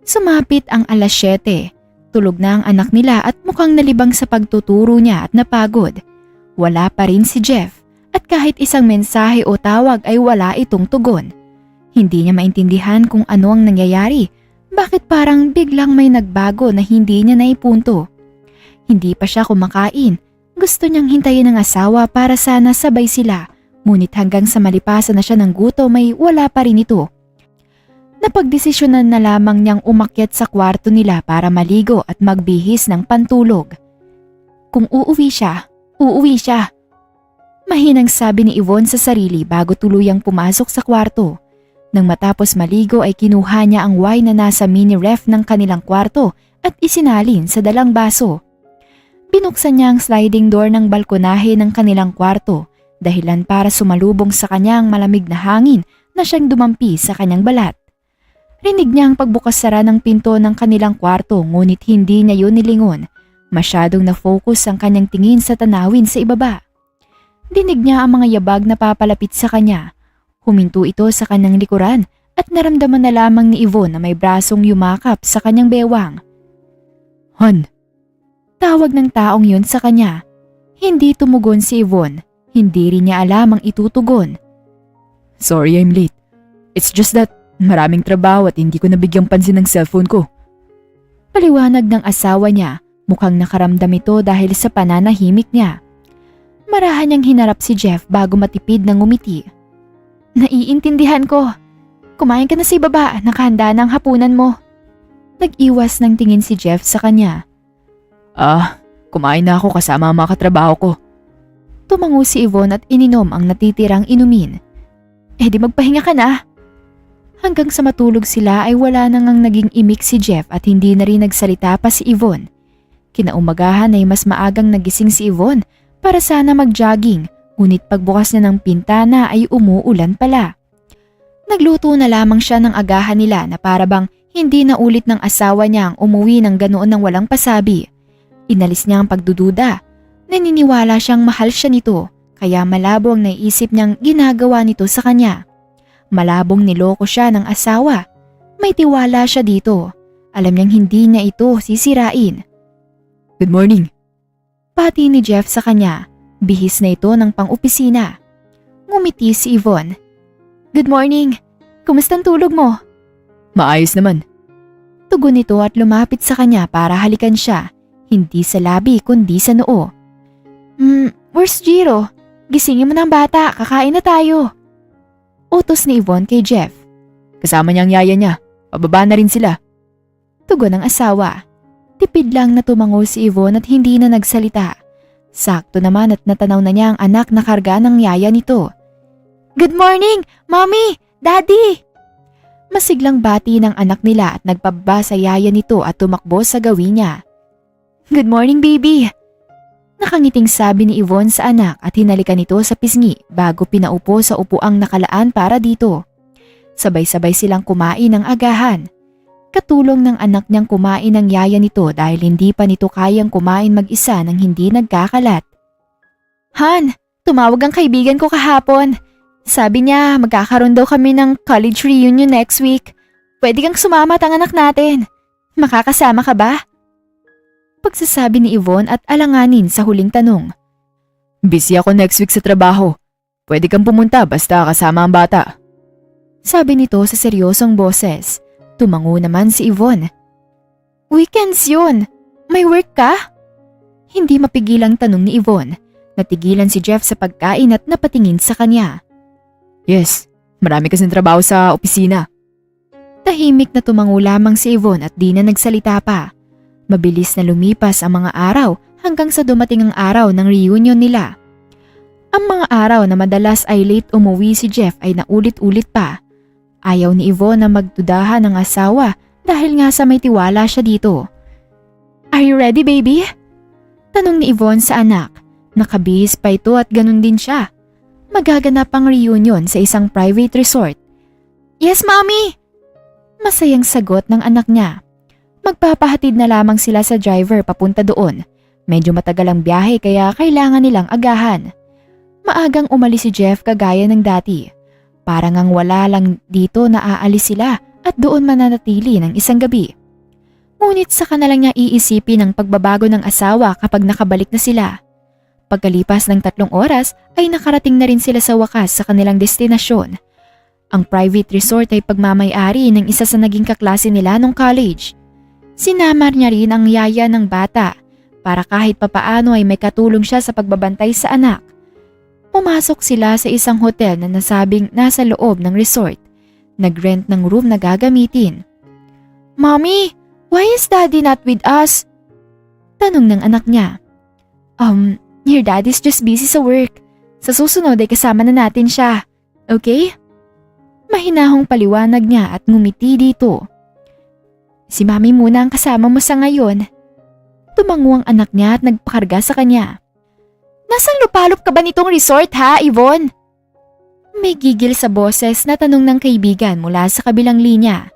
Sumapit ang alas 7. Tulog na ang anak nila at mukhang nalibang sa pagtuturo niya at napagod. Wala pa rin si Jeff at kahit isang mensahe o tawag ay wala itong tugon. Hindi niya maintindihan kung ano ang nangyayari. Bakit parang biglang may nagbago na hindi niya naipunto? Hindi pa siya kumakain. Gusto niyang hintayin ang asawa para sana sabay sila. Ngunit hanggang sa malipasan na siya ng gutom ay wala pa rin ito. Napagdesisyonan na lamang niyang umakyat sa kwarto nila para maligo at magbihis ng pantulog. Kung uuwi siya, uuwi siya. Mahinang sabi ni Yvonne sa sarili bago tuluyang pumasok sa kwarto. Nang matapos maligo ay kinuha niya ang wine na nasa mini ref ng kanilang kwarto at isinalin sa dalang baso. Binuksan niya ang sliding door ng balkonahe ng kanilang kwarto, dahilan para sumalubong sa kanya ang malamig na hangin na siyang dumampi sa kanyang balat. Rinig niya ang pagbukas-sara ng pinto ng kanilang kwarto ngunit hindi niya yun nilingon. Masyadong na-focus ang kanyang tingin sa tanawin sa ibaba. Dinig niya ang mga yabag na papalapit sa kanya. Huminto ito sa kanyang likuran at naramdaman na lamang ni Yvonne na may brasong yumakap sa kanyang bewang. "Han!" Tawag ng taong yun sa kanya. Hindi tumugon si Yvonne. Hindi rin niya alam ang itutugon. "Sorry I'm late. It's just that maraming trabaho at hindi ko nabigyang pansin ng cellphone ko." Paliwanag ng asawa niya. Mukhang nakaramdam ito dahil sa pananahimik niya. Marahan niyang hinarap si Jeff bago matipid ng ngumiti. "Naiintindihan ko. Kumain ka na sa ibaba, nakahanda na ang hapunan mo." Nag-iwas ng tingin si Jeff sa kanya. Kumain na ako kasama ang mga katrabaho ko." Tumango si Yvonne at ininom ang natitirang inumin. Di magpahinga ka na." Hanggang sa matulog sila ay wala nang naging imik si Jeff at hindi na rin nagsalita pa si Yvonne. Kinaumagahan ay mas maagang nagising si Yvonne para sana mag-jogging. Ngunit pagbukas niya ng pintana ay umuulan pala. Nagluto na lamang siya ng agahan nila na para bang hindi na ulit ng asawa niya ang umuwi ng ganoon ng walang pasabi. Inalis niya ang pagdududa. Naniniwala siyang mahal siya nito kaya malabo ang naiisip niyang ginagawa nito sa kanya. Malabong niloko siya ng asawa. May tiwala siya dito. Alam niyang hindi niya ito sisirain. "Good morning." Pati ni Jeff sa kanya. Bihis na ito ng pang-opisina. Ngumiti si Yvonne. "Good morning. Kumusta ang tulog mo?" "Maayos naman." Tugon nito at lumapit sa kanya para halikan siya. Hindi sa labi kundi sa noo. Where's Jiro? Gisingin mo ng bata, kakain na tayo." Utos ni Yvonne kay Jeff. "Kasama niya ang yaya niya. Pababa na rin sila." Tugon ng asawa. Tipid lang na tumango si Yvonne at hindi na nagsalita. Sakto naman at natanaw na niya ang anak na karga ng yaya nito. "Good morning, Mommy! Daddy!" Masiglang bati ng anak nila at nagpababa sa yaya nito at tumakbo sa gawin niya. "Good morning, baby!" Nakangiting sabi ni Yvonne sa anak at hinalikan ito sa pisngi bago pinaupo sa upuang nakalaan para dito. Sabay-sabay silang kumain ng agahan. Katulong ng anak niyang kumain ng yaya nito dahil hindi pa nito kayang kumain mag-isa nang hindi nagkakalat. "Han, tumawag ang kaibigan ko kahapon. Sabi niya magkakaroon daw kami ng college reunion next week. Pwede kang sumama at ang anak natin. Makakasama ka ba?" Pagsasabi ni Yvonne at alanganin sa huling tanong. "Busy ako next week sa trabaho. Pwede kang pumunta basta kasama ang bata." Sabi nito sa seryosong boses. Tumango naman si Yvonne. "Weekends yun. May work ka?" Hindi mapigil ang tanong ni Yvonne. Natigilan si Jeff sa pagkain at napatingin sa kanya. "Yes, marami kasing trabaho sa opisina." Tahimik na tumango lamang si Yvonne at di na nagsalita pa. Mabilis na lumipas ang mga araw hanggang sa dumating ang araw ng reunion nila. Ang mga araw na madalas ay late umuwi si Jeff ay naulit-ulit pa. Ayaw ni Yvonne na magdudahan ng asawa dahil nga sa may tiwala siya dito. "Are you ready, baby?" Tanong ni Yvonne sa anak. Nakabihis pa ito at ganun din siya. Magaganap ang reunion sa isang private resort. "Yes, mommy!" Masayang sagot ng anak niya. Magpapahatid na lamang sila sa driver papunta doon. Medyo matagal ang biyahe kaya kailangan nilang agahan. Maagang umalis si Jeff kagaya ng dati. Parang ang wala lang dito na aalis sila at doon mananatili ng isang gabi. Ngunit saka na lang niya iisipin ang pagbabago ng asawa kapag nakabalik na sila. Pagkalipas ng 3 oras ay nakarating na rin sila sa wakas sa kanilang destinasyon. Ang private resort ay pagmamay-ari ng isa sa naging kaklase nila nung college. Sinamar niya rin ang yaya ng bata para kahit papaano ay may katulong siya sa pagbabantay sa anak. Pumasok sila sa isang hotel na nasabing nasa loob ng resort. Nag-rent ng room na gagamitin. "Mommy, why is Daddy not with us?" Tanong ng anak niya. Your daddy's just busy sa work. Sa susunod ay kasama na natin siya. Okay?" Mahinahong paliwanag niya at ngumiti dito. "Si Mami muna ang kasama mo sa ngayon." Tumango ang anak niya at nagpakarga sa kanya. "Nasang lupalop ka ba nitong resort ha, Yvonne?" May gigil sa boses na tanong ng kaibigan mula sa kabilang linya.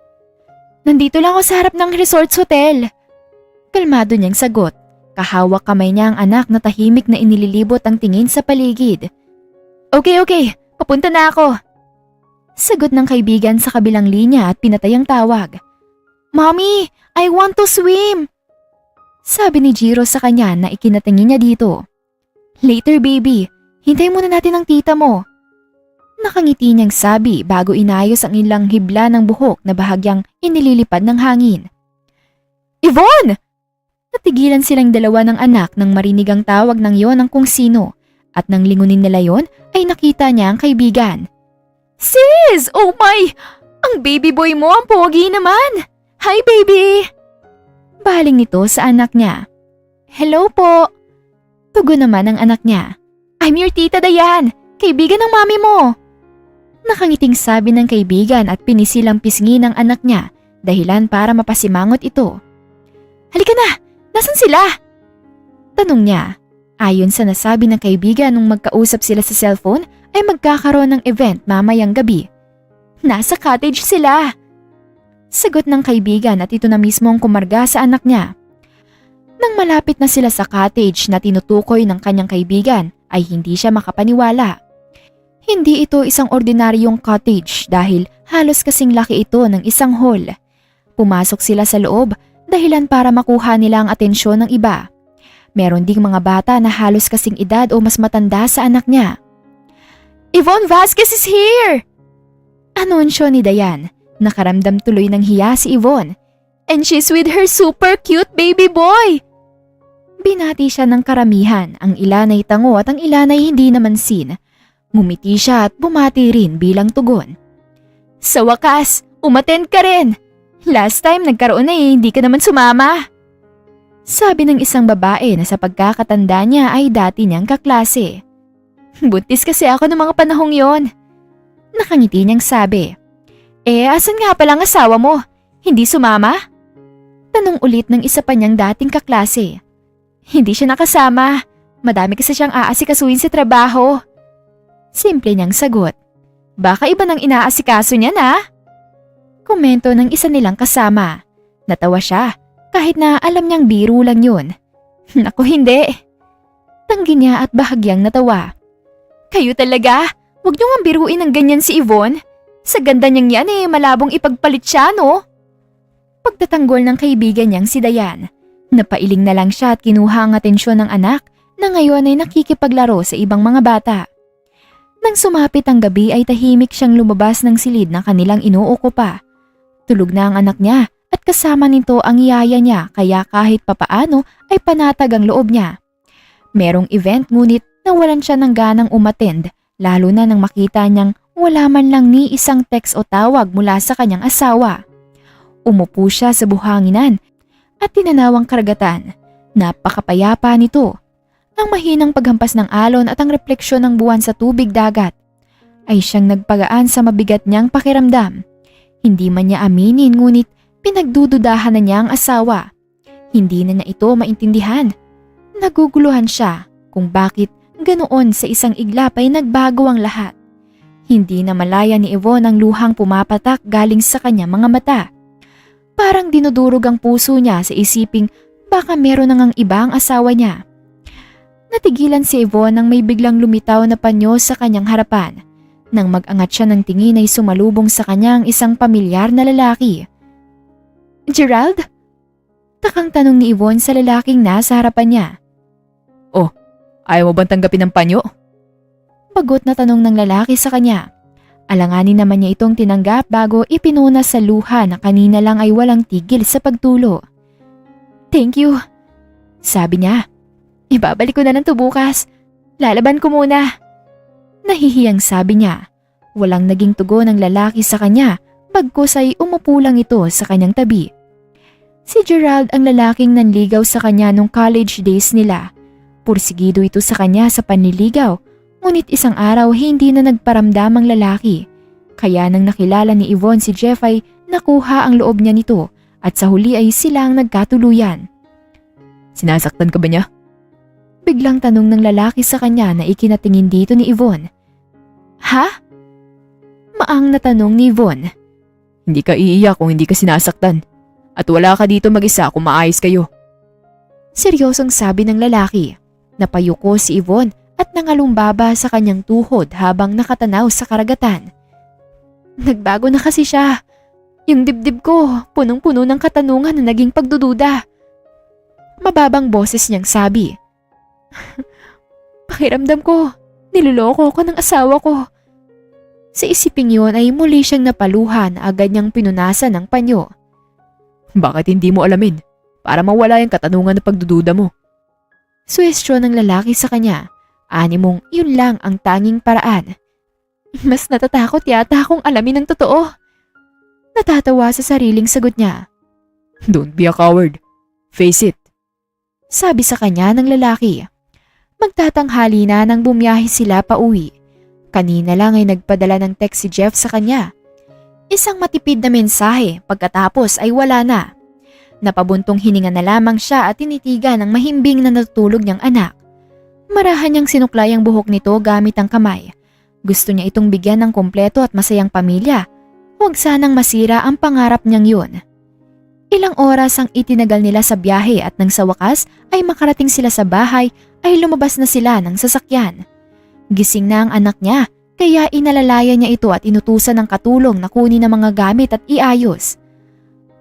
"Nandito lang ako sa harap ng resort's hotel." Kalmado niyang sagot. Kahawak kamay niya ang anak na tahimik na inililibot ang tingin sa paligid. Okay, papunta na ako." Sagot ng kaibigan sa kabilang linya at pinatay ang tawag. "Mommy, I want to swim!" Sabi ni Jiro sa kanya na ikinatingin niya dito. "Later baby, hintayin muna natin ang tita mo." Nakangiti niyang sabi bago inayos ang ilang hibla ng buhok na bahagyang inililipad ng hangin. "Yvonne!" Natigilan silang dalawa ng anak nang marinig ang tawag ng yon ng kung sino at nang lingunin nila yon ay nakita niya ang kaibigan. "Sis! Oh my! Ang baby boy mo ang pogi naman! Hi baby!" Baling nito sa anak niya. "Hello po!" Tugon naman ng anak niya. "I'm your tita Dayan, kaibigan ng mami mo." Nakangiting sabi ng kaibigan at pinisilang pisngi ng anak niya dahilan para mapasimangot ito. "Halika na! Nasaan sila?" Tanong niya. Ayon sa nasabi ng kaibigan nung magkausap sila sa cellphone ay magkakaroon ng event mamayang gabi. "Nasa cottage sila." Sagot ng kaibigan at ito na mismo ang kumarga sa anak niya. Nang malapit na sila sa cottage na tinutukoy ng kanyang kaibigan ay hindi siya makapaniwala. Hindi ito isang ordinaryong cottage dahil halos kasing laki ito ng isang hall. Pumasok sila sa loob dahilan para makuha nila ang atensyon ng iba. Meron ding mga bata na halos kasing edad o mas matanda sa anak niya. "Yvonne Vasquez is here!" Anunsyo ni Dayan. Nakaramdam tuloy ng hiya si Yvonne. "And she's with her super cute baby boy!" Binati siya ng karamihan, ang ilan ay tango at ang ilan ay hindi naman seen. Ngumiti siya at bumati rin bilang tugon. "Sa wakas, umattend ka rin! Last time nagkaroon na hindi ka naman sumama." Sabi ng isang babae na sa pagkakatanda niya ay dati niyang kaklase. "Buntis kasi ako ng mga panahong yon." Nakangiti niyang sabi. Asan nga palang asawa mo? Hindi sumama?" Tanong ulit ng isa pa niyang dating kaklase. "Hindi siya nakasama. Madami kasi siyang aasikasuhin sa trabaho." Simple niyang sagot. "Baka iba nang inaasikaso niya na?" Komento ng isa nilang kasama. Natawa siya kahit na alam niyang biro lang yun. "Naku hindi." Tanggi niya at bahagyang natawa. "Kayo talaga? Huwag niyo nga biruin ng ganyan si Yvonne. Sa ganda niyang yan malabong ipagpalit siya no?" Pagtatanggol ng kaibigan niyang si Dayan, napailing na lang siya at kinuha ang atensyon ng anak na ngayon ay nakikipaglaro sa ibang mga bata. Nang sumapit ang gabi ay tahimik siyang lumabas ng silid na kanilang inuukupa. Tulog na ang anak niya at kasama nito ang yaya niya kaya kahit papaano ay panatag ang loob niya. Merong event ngunit nawalan siya ng ganang umattend lalo na nang makita niyang wala man lang ni isang text o tawag mula sa kanyang asawa. Umupo siya sa buhanginan at tinanawang karagatan. Napakapayapa nito. Ang mahinang paghampas ng alon at ang refleksyon ng buwan sa tubig dagat ay siyang nagpagaan sa mabigat niyang pakiramdam. Hindi man niya aminin ngunit pinagdududahan na niya ang asawa. Hindi na niya ito maintindihan. Naguguluhan siya kung bakit ganoon sa isang iglap ay nagbago ang lahat. Hindi na malaya ni Yvonne ang luhang pumapatak galing sa kanyang mga mata. Parang dinudurog ang puso niya sa isiping baka meron nang ang iba ang asawa niya. Natigilan si Yvonne nang may biglang lumitaw na panyo sa kanyang harapan. Nang mag-angat siya ng tingin ay sumalubong sa kanya ang isang pamilyar na lalaki. Gerald? Takang tanong ni Yvonne sa lalaking nasa harapan niya. Oh, ayaw mo bang tanggapin ng panyo? Bagot na tanong ng lalaki sa kanya. Alanganin naman niya itong tinanggap bago ipinuna sa luha na kanina lang ay walang tigil sa pagtulo. Thank you, sabi niya. Ibabalik ko na lang to bukas. Lalaban ko muna. Nahihiyang sabi niya. Walang naging tugon ng lalaki sa kanya, bagkus ay umupo lang ito sa kanyang tabi. Si Gerald ang lalaking nanligaw sa kanya nung college days nila. Pursigido ito sa kanya sa panliligaw, ngunit isang araw hindi na nagparamdam ang lalaki. Kaya nang nakilala ni Yvonne si Jeff ay nakuha ang loob niya nito at sa huli ay sila ang nagkatuluyan. Sinasaktan ka ba niya? Biglang tanong ng lalaki sa kanya na ikinatingin dito ni Yvonne. Ha? Maang na tanong ni Yvonne. Hindi ka iiyak kung hindi ka sinasaktan. At wala ka dito mag-isa kung maayos kayo. Seryosong sabi ng lalaki. Napayuko si Yvonne at nangalumbaba sa kanyang tuhod habang nakatanaw sa karagatan. Nagbago na kasi siya. Yung dibdib ko, punong-puno ng katanungan na naging pagdududa. Mababang boses niyang sabi. Pakiramdam ko, niloloko ko ng asawa ko. Sa isiping yun ay muli siyang napaluhan na agad niyang pinunasan ng panyo. Bakit hindi mo alamin? Para mawala yung katanungan na pagdududa mo. Suwestyon ng lalaki sa kanya. Mong yun lang ang tanging paraan. Mas natatakot yata akong alamin ang totoo. Natatawa sa sariling sagot niya. Don't be a coward. Face it. Sabi sa kanya ng lalaki. Magtatanghali na nang bumiyahe sila pa uwi. Kanina lang ay nagpadala ng text si Jeff sa kanya. Isang matipid na mensahe pagkatapos ay wala na. Napabuntong hininga na lamang siya at tinitigan ng mahimbing na natutulog niyang anak. Marahan niyang sinuklay ang buhok nito gamit ang kamay. Gusto niya itong bigyan ng kompleto at masayang pamilya. Huwag sanang masira ang pangarap niyang yun. Ilang oras ang itinagal nila sa biyahe at nang sa wakas ay makarating sila sa bahay ay lumabas na sila ng sasakyan. Gising na ang anak niya kaya inalalaya niya ito at inutusan ng katulong na kunin ang mga gamit at iayos.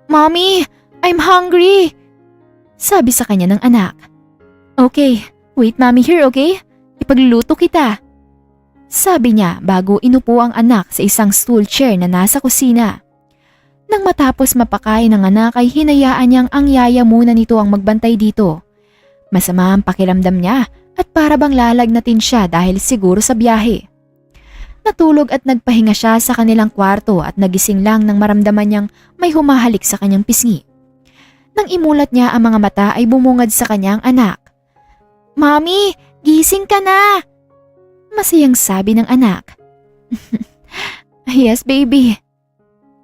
Mommy, I'm hungry! Sabi sa kanya ng anak. Okay, wait mommy here okay? Ipagluluto kita. Sabi niya bago inupo ang anak sa isang stool chair na nasa kusina. Nang matapos mapakain ng anak ay hinayaan niyang ang yaya muna nito ang magbantay dito. Masama ang pakiramdam niya at para bang lalagnatin siya dahil siguro sa biyahe. Natulog at nagpahinga siya sa kanilang kwarto at nagising lang nang maramdaman niyang may humahalik sa kanyang pisngi. Nang imulat niya ang mga mata ay bumungad sa kanyang anak. Mami, gising ka na! Masayang sabi ng anak. Yes baby.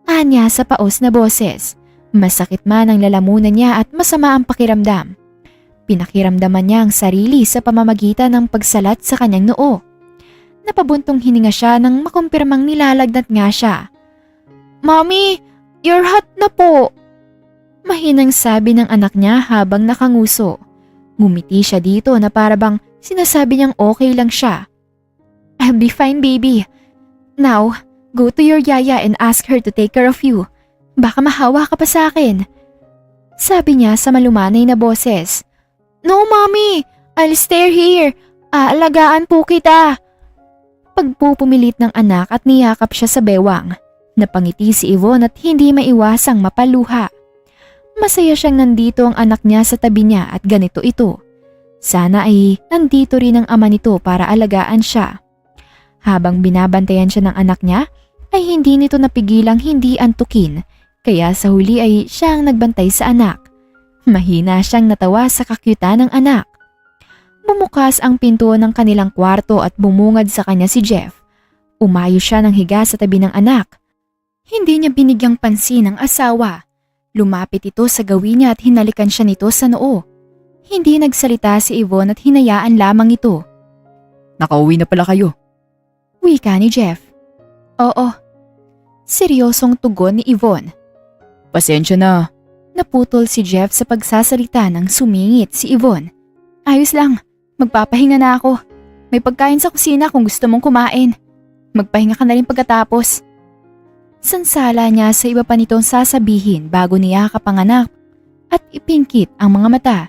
Anya sa paos na boses. Masakit man ang lalamunan niya at masama ang pakiramdam. Pinakiramdaman niya ang sarili sa pamamagitan ng pagsalat sa kanyang noo. Napabuntong hininga siya nang makumpirmang nilalagnat nga siya. Mommy, you're hot na po. Mahinang sabi ng anak niya habang nakanguso. Ngumiti siya dito na parabang sinasabi niyang okay lang siya. I'll be fine baby. Now, go to your yaya and ask her to take care of you. Baka mahawa ka pa sa akin. Sabi niya sa malumanay na boses. No mommy, I'll stay here. Aalagaan po kita. Pagpupumilit ng anak at niyakap siya sa bewang. Napangiti si Yvonne at hindi maiwasang mapaluha. Masaya siyang nandito ang anak niya sa tabi niya at ganito ito. Sana ay nandito rin ang ama nito para alagaan siya. Habang binabantayan siya ng anak niya, ay hindi nito napigilang hindi antukin, kaya sa huli ay siya ang nagbantay sa anak. Mahina siyang natawa sa kakyutan ng anak. Bumukas ang pinto ng kanilang kwarto at bumungad sa kanya si Jeff. Umayo siya ng higa sa tabi ng anak. Hindi niya binigyang pansin ang asawa. Lumapit ito sa gawin niya at hinalikan siya nito sa noo. Hindi nagsalita si Yvonne at hinayaan lamang ito. Nakauwi na pala kayo. Wika ni Jeff. Oo. Seryosong tugon ni Yvonne. Pasensya na. Naputol si Jeff sa pagsasalita nang sumingit si Yvonne. Ayos lang. Magpapahinga na ako. May pagkain sa kusina kung gusto mong kumain. Magpahinga ka na rin pagkatapos. Sansala niya sa iba pa nitong sasabihin bago niya kapanganak at ipingkit ang mga mata.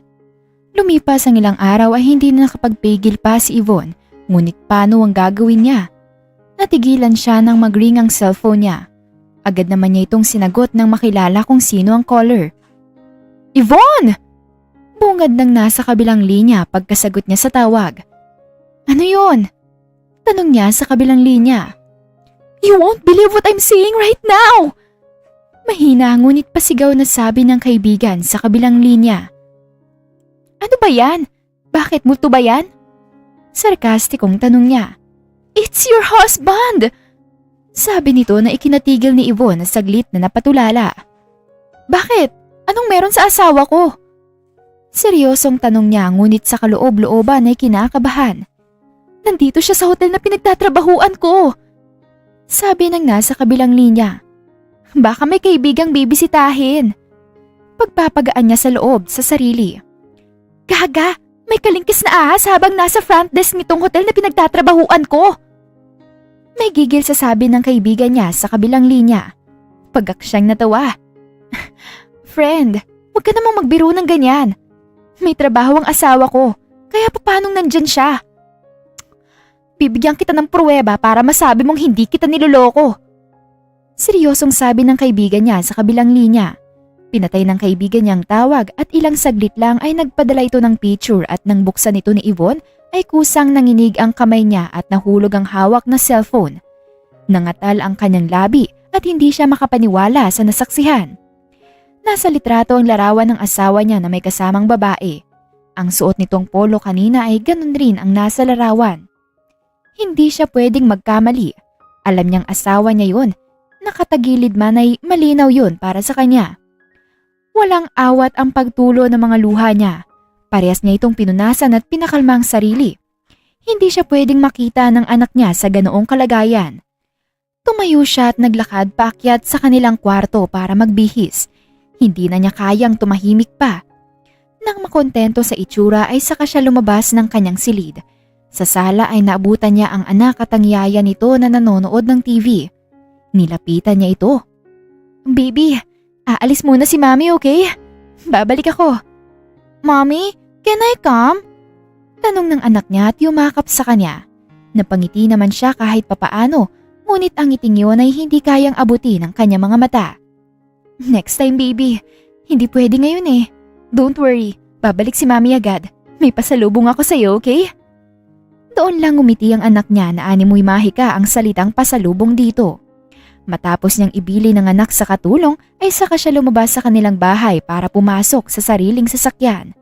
Lumipas ang ilang araw ay hindi na nakapagpigil pa si Yvonne, ngunit paano ang gagawin niya? Natigilan siya nang mag-ring ang cellphone niya. Agad naman niya itong sinagot nang makilala kung sino ang caller. Yvonne! Bungad nang nasa kabilang linya pagkasagot niya sa tawag. Ano yun? Tanong niya sa kabilang linya. You won't believe what I'm seeing right now! Mahina ngunit pasigaw na sabi ng kaibigan sa kabilang linya. Ano ba yan? Bakit multo ba yan? Sarkastikong tanong niya. It's your husband! Sabi nito na ikinatigil ni Yvonne na saglit na napatulala. Bakit? Anong meron sa asawa ko? Seryosong tanong niya ngunit sa kaloob-looban ay kinakabahan. Nandito siya sa hotel na pinagtatrabahuan ko. Sabi ng nasa kabilang linya. Baka may kaibigang bibisitahin. Pagpapagaan niya sa loob sa sarili. Gaga, may kalingkis na ahas habang nasa front desk nitong hotel na pinagtatrabahuan ko. May gigil sa sabi ng kaibigan niya sa kabilang linya. Pagak siyang natawa. Friend, huwag ka namang magbiro ng ganyan. May trabaho ang asawa ko, kaya paanong nandyan siya? Bibigyan kita ng pruweba para masabi mong hindi kita niloloko. Seryosong sabi ng kaibigan niya sa kabilang linya. Pinatay ng kaibigan niyang tawag at ilang saglit lang ay nagpadala ito ng picture at nang buksan ito ni Yvonne ay kusang nanginig ang kamay niya at nahulog ang hawak na cellphone. Nangatal ang kanyang labi at hindi siya makapaniwala sa nasaksihan. Nasa litrato ang larawan ng asawa niya na may kasamang babae. Ang suot nitong polo kanina ay ganun rin ang nasa larawan. Hindi siya pwedeng magkamali. Alam niyang asawa niya yun. Nakatagilid man ay malinaw yun para sa kanya. Walang awat ang pagtulo ng mga luha niya. Parehas niya itong pinunasan at pinakalma ang sarili. Hindi siya pwedeng makita ng anak niya sa ganoong kalagayan. Tumayo siya at naglakad paakyat sa kanilang kwarto para magbihis. Hindi na niya kayang tumahimik pa. Nang makontento sa itsura ay saka siya lumabas ng kanyang silid. Sa sala ay naabutan niya ang anak at ang yaya nito na nanonood ng TV. Nilapitan niya ito. Baby, aalis muna si Mami, okay? Babalik ako. Mommy, can I come? Tanong ng anak niya at yumakap sa kanya. Napangiti naman siya kahit papaano, ngunit ang ngiting yun ay hindi kayang abuti ng kanyang mga mata. Next time, baby. Hindi pwede ngayon eh. Don't worry, babalik si Mami agad. May pasalubong ako sa'yo, okay? Doon lang ngumiti ang anak niya na animoy mahika ang salitang pasalubong dito. Matapos niyang ibili ng anak sa katulong ay saka siya lumabas sa kanilang bahay para pumasok sa sariling sasakyan.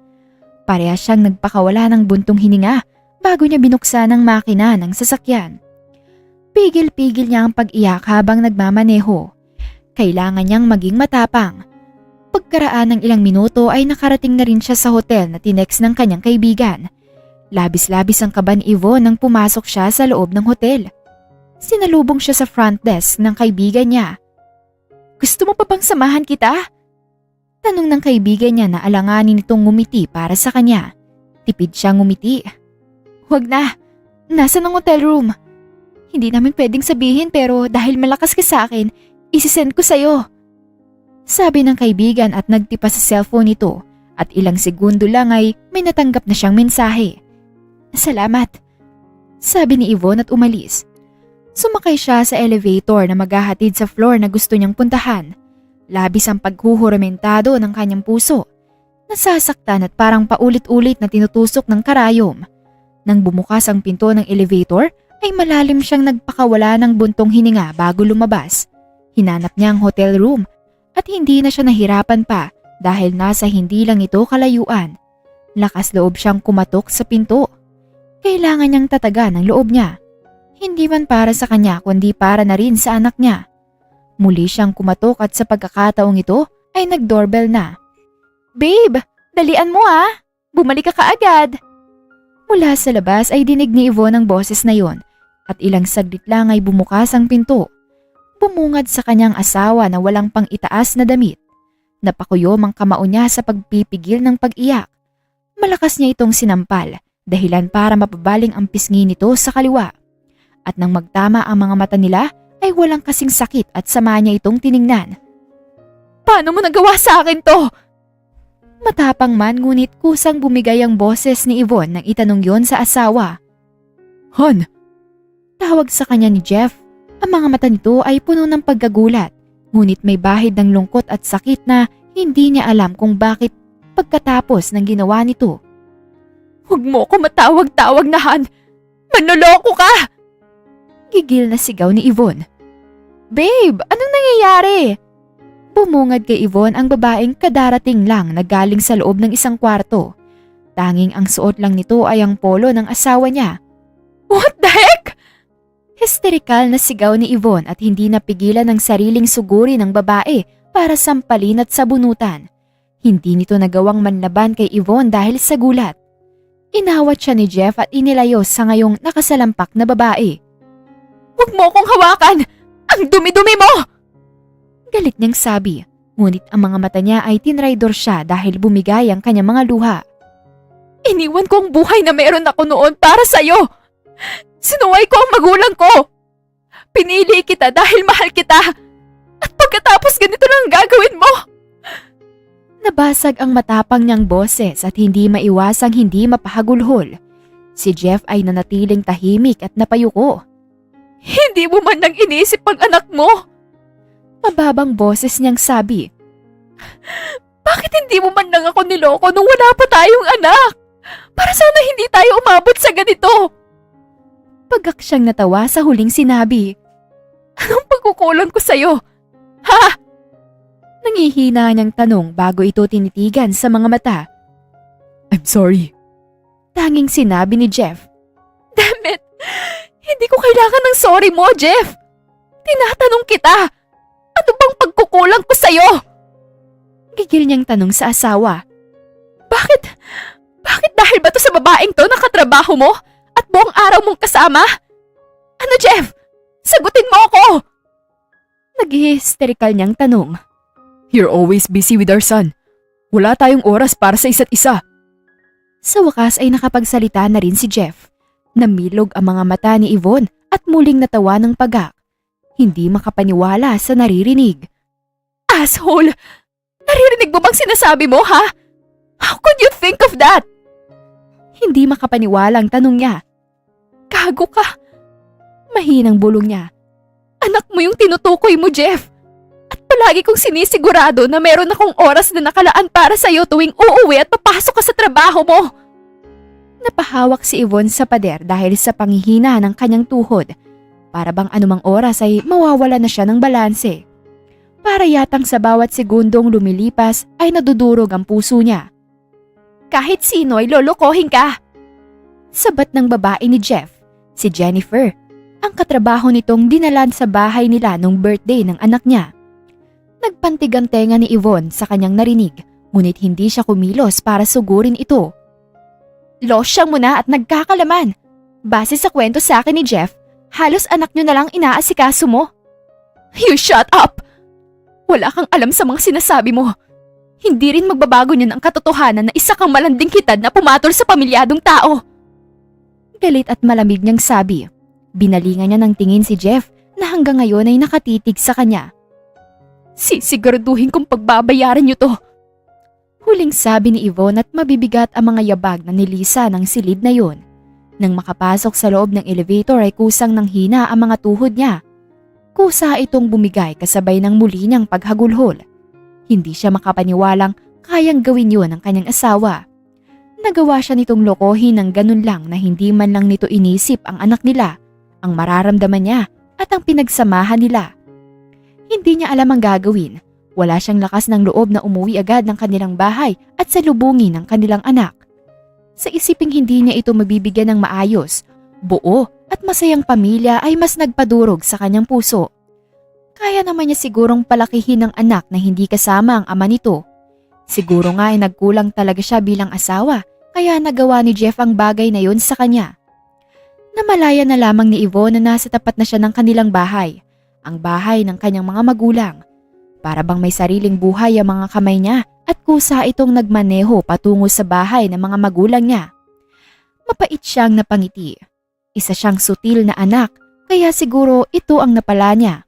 Parehas siyang nagpakawala ng buntong hininga bago niya binuksan ang makina ng sasakyan. Pigil-pigil niya ang pag-iyak habang nagmamaneho. Kailangan niyang maging matapang. Pagkaraan ng ilang minuto ay nakarating na rin siya sa hotel na tinext ng kanyang kaibigan. Labis-labis ang kaba ni Yvonne nang pumasok siya sa loob ng hotel. Sinalubong siya sa front desk ng kaibigan niya. Gusto mo pa bang samahan kita? Tanong ng kaibigan niya na alanganin nitong ngumiti para sa kanya. Tipid siyang ngumiti. Huwag na, nasa ng hotel room. Hindi namin pwedeng sabihin pero dahil malakas ka sa akin, isisend ko sa'yo. Sabi ng kaibigan at nagtipa sa cellphone nito at ilang segundo lang ay may natanggap na siyang mensahe. Salamat, sabi ni Yvonne at umalis. Sumakay siya sa elevator na maghahatid sa floor na gusto niyang puntahan. Labis ang paghuhuramentado ng kanyang puso. Nasasaktan at parang paulit-ulit na tinutusok ng karayom. Nang bumukas ang pinto ng elevator, ay malalim siyang nagpakawala ng buntong hininga bago lumabas. Hinanap niya ang hotel room at hindi na siya nahirapan pa dahil nasa hindi lang ito kalayuan. Lakas loob siyang kumatok sa pinto. Kailangan niyang tatagan ang loob niya. Hindi man para sa kanya kundi para na rin sa anak niya. Muli siyang kumatok at sa pagkakataong ito ay nag-doorbell na. "Babe, dalian mo ah! Bumalik ka kaagad!" Mula sa labas ay dinig ni Yvonne ang boses na yon at ilang saglit lang ay bumukas ang pinto. Bumungad sa kanyang asawa na walang pang itaas na damit. Napakuyom ang kamao niya sa pagpipigil ng pag-iyak. Malakas niya itong sinampal, dahilan para mapabaling ang pisngi nito sa kaliwa. At nang magtama ang mga mata nila ay walang kasing sakit at sama niya itong tiningnan. "Paano mo nagawa sa akin to?" Matapang man ngunit kusang bumigay ang boses ni Yvonne nang itanong yon sa asawa. Han, Tawag sa kanya ni Jeff. Ang mga mata nito ay puno ng pagkagulat, ngunit may bahid ng lungkot at sakit na hindi niya alam kung bakit pagkatapos ng ginawa nito. "Huwag mo ko matawag-tawag na Han! Manloloko ka!" Gigil na sigaw ni Yvonne. "Babe, anong nangyayari?" Bumungad kay Yvonne ang babaeng kadarating lang na galing sa loob ng isang kwarto. Tanging ang suot lang nito ay ang polo ng asawa niya. "What the heck?" Hysterikal na sigaw ni Yvonne at hindi napigilan ang sariling suguri ng babae para sampalin at sabunutan. Hindi nito nagawang manlaban kay Yvonne dahil sa gulat. Inawat siya ni Jeff at inilayo sa ngayong nakasalampak na babae. "Huwag mo akong hawakan! Ang dumi-dumi mo!" Galit niyang sabi, ngunit ang mga mata niya ay tinraidor siya dahil bumigay ang kanyang mga luha. "Iniwan ko ang buhay na meron ako noon para sa'yo! Sinuway ko ang magulang ko! Pinili kita dahil mahal kita! At pagkatapos ganito lang ang gagawin mo!" Nabasag ang matapang niyang boses at hindi maiwasang hindi mapahagulhol. Si Jeff ay nanatiling tahimik at napayuko. "Hindi mo man lang inisip ang anak mo!" Mababang boses niyang sabi. "Bakit hindi mo man lang ako niloko nung wala pa tayong anak? Para sana hindi tayo umabot sa ganito!" Pagak siyang natawa sa huling sinabi. "Anong pagkukulang ko sa'yo? Ha?" Nangihina niyang tanong bago ito tinitigan sa mga mata. I'm sorry. Tanging sinabi ni Jeff. "Damn it! Hindi ko kailangan ng sorry mo, Jeff! Tinatanong kita! Ano bang pagkukulang ko sa'yo?" Gigil niyang tanong sa asawa. Bakit dahil ba to sa babaeng to nakatrabaho mo at buong araw mong kasama? Ano, Jeff? Sagutin mo ako! Nag-hysterical niyang tanong. You're always busy with our son. Wala tayong oras para sa isa't isa. Sa wakas ay nakapagsalita na rin si Jeff. Namilog ang mga mata ni Yvonne at muling natawa ng pagak. Hindi makapaniwala sa naririnig. "Asshole! Naririnig mo bang sinasabi mo, ha? How could you think of that?" Hindi makapaniwala ang tanong niya. "Gago ka!" Mahinang bulong niya. "Anak mo yung tinutukoy mo, Jeff. At palagi kong sinisigurado na meron akong oras na nakalaan para sa'yo tuwing uuwi at papasok ka sa trabaho mo." Napahawak si Yvonne sa pader dahil sa panghihina ng kanyang tuhod. Para bang anumang oras ay mawawala na siya ng balanse. Para yatang sa bawat segundong lumilipas ay nadudurog ang puso niya. "Kahit sino ay lolokohin ka!" Sabat ng babae ni Jeff, si Jennifer, ang katrabaho nitong dinalan sa bahay nila nung birthday ng anak niya. Nagpantig ang tenga ni Yvonne sa kanyang narinig, ngunit hindi siya kumilos para sugurin ito. "Losyang mo na at nagkakalaman. Base sa kwento sa akin ni Jeff, halos anak niyo na lang inaasikaso mo." "You shut up! Wala kang alam sa mga sinasabi mo. Hindi rin magbabago niyan ang katotohanan na isa kang malanding hitad na pumatol sa pamilyadong tao." Galit at malamig niyang sabi. Binalingan niya ng tingin si Jeff na hanggang ngayon ay nakatitig sa kanya. "Sisiguraduhin kong pagbabayaran niyo to." Huling sabi ni Yvonne at mabibigat ang mga yabag na nilisa ng silid na yon. Nang makapasok sa loob ng elevator ay kusang nanghina ang mga tuhod niya. Kusa itong bumigay kasabay ng muli niyang paghagulhol. Hindi siya makapaniwalang kayang gawin yon ng kanyang asawa. Nagawa siya nitong lokohin ng ganun lang na hindi man lang nito inisip ang anak nila, ang mararamdaman niya at ang pinagsamahan nila. Hindi niya alam ang gagawin, Wala siyang lakas ng loob na umuwi agad ng kanilang bahay at salubungin ang kanilang anak. Sa isiping hindi niya ito mabibigyan ng maayos, buo at masayang pamilya ay mas nagpadurog sa kanyang puso. Kaya naman niya sigurong palakihin ng anak na hindi kasama ang ama nito. Siguro nga ay nagkulang talaga siya bilang asawa kaya nagawa ni Jeff ang bagay na yun sa kanya. Namalaya na lamang ni Yvonne na nasa tapat na siya ng kanilang bahay, ang bahay ng kanyang mga magulang. Para bang may sariling buhay ang mga kamay niya at kusa itong nagmaneho patungo sa bahay ng mga magulang niya. Mapait siyang napangiti. Isa siyang sutil na anak kaya siguro ito ang napala niya.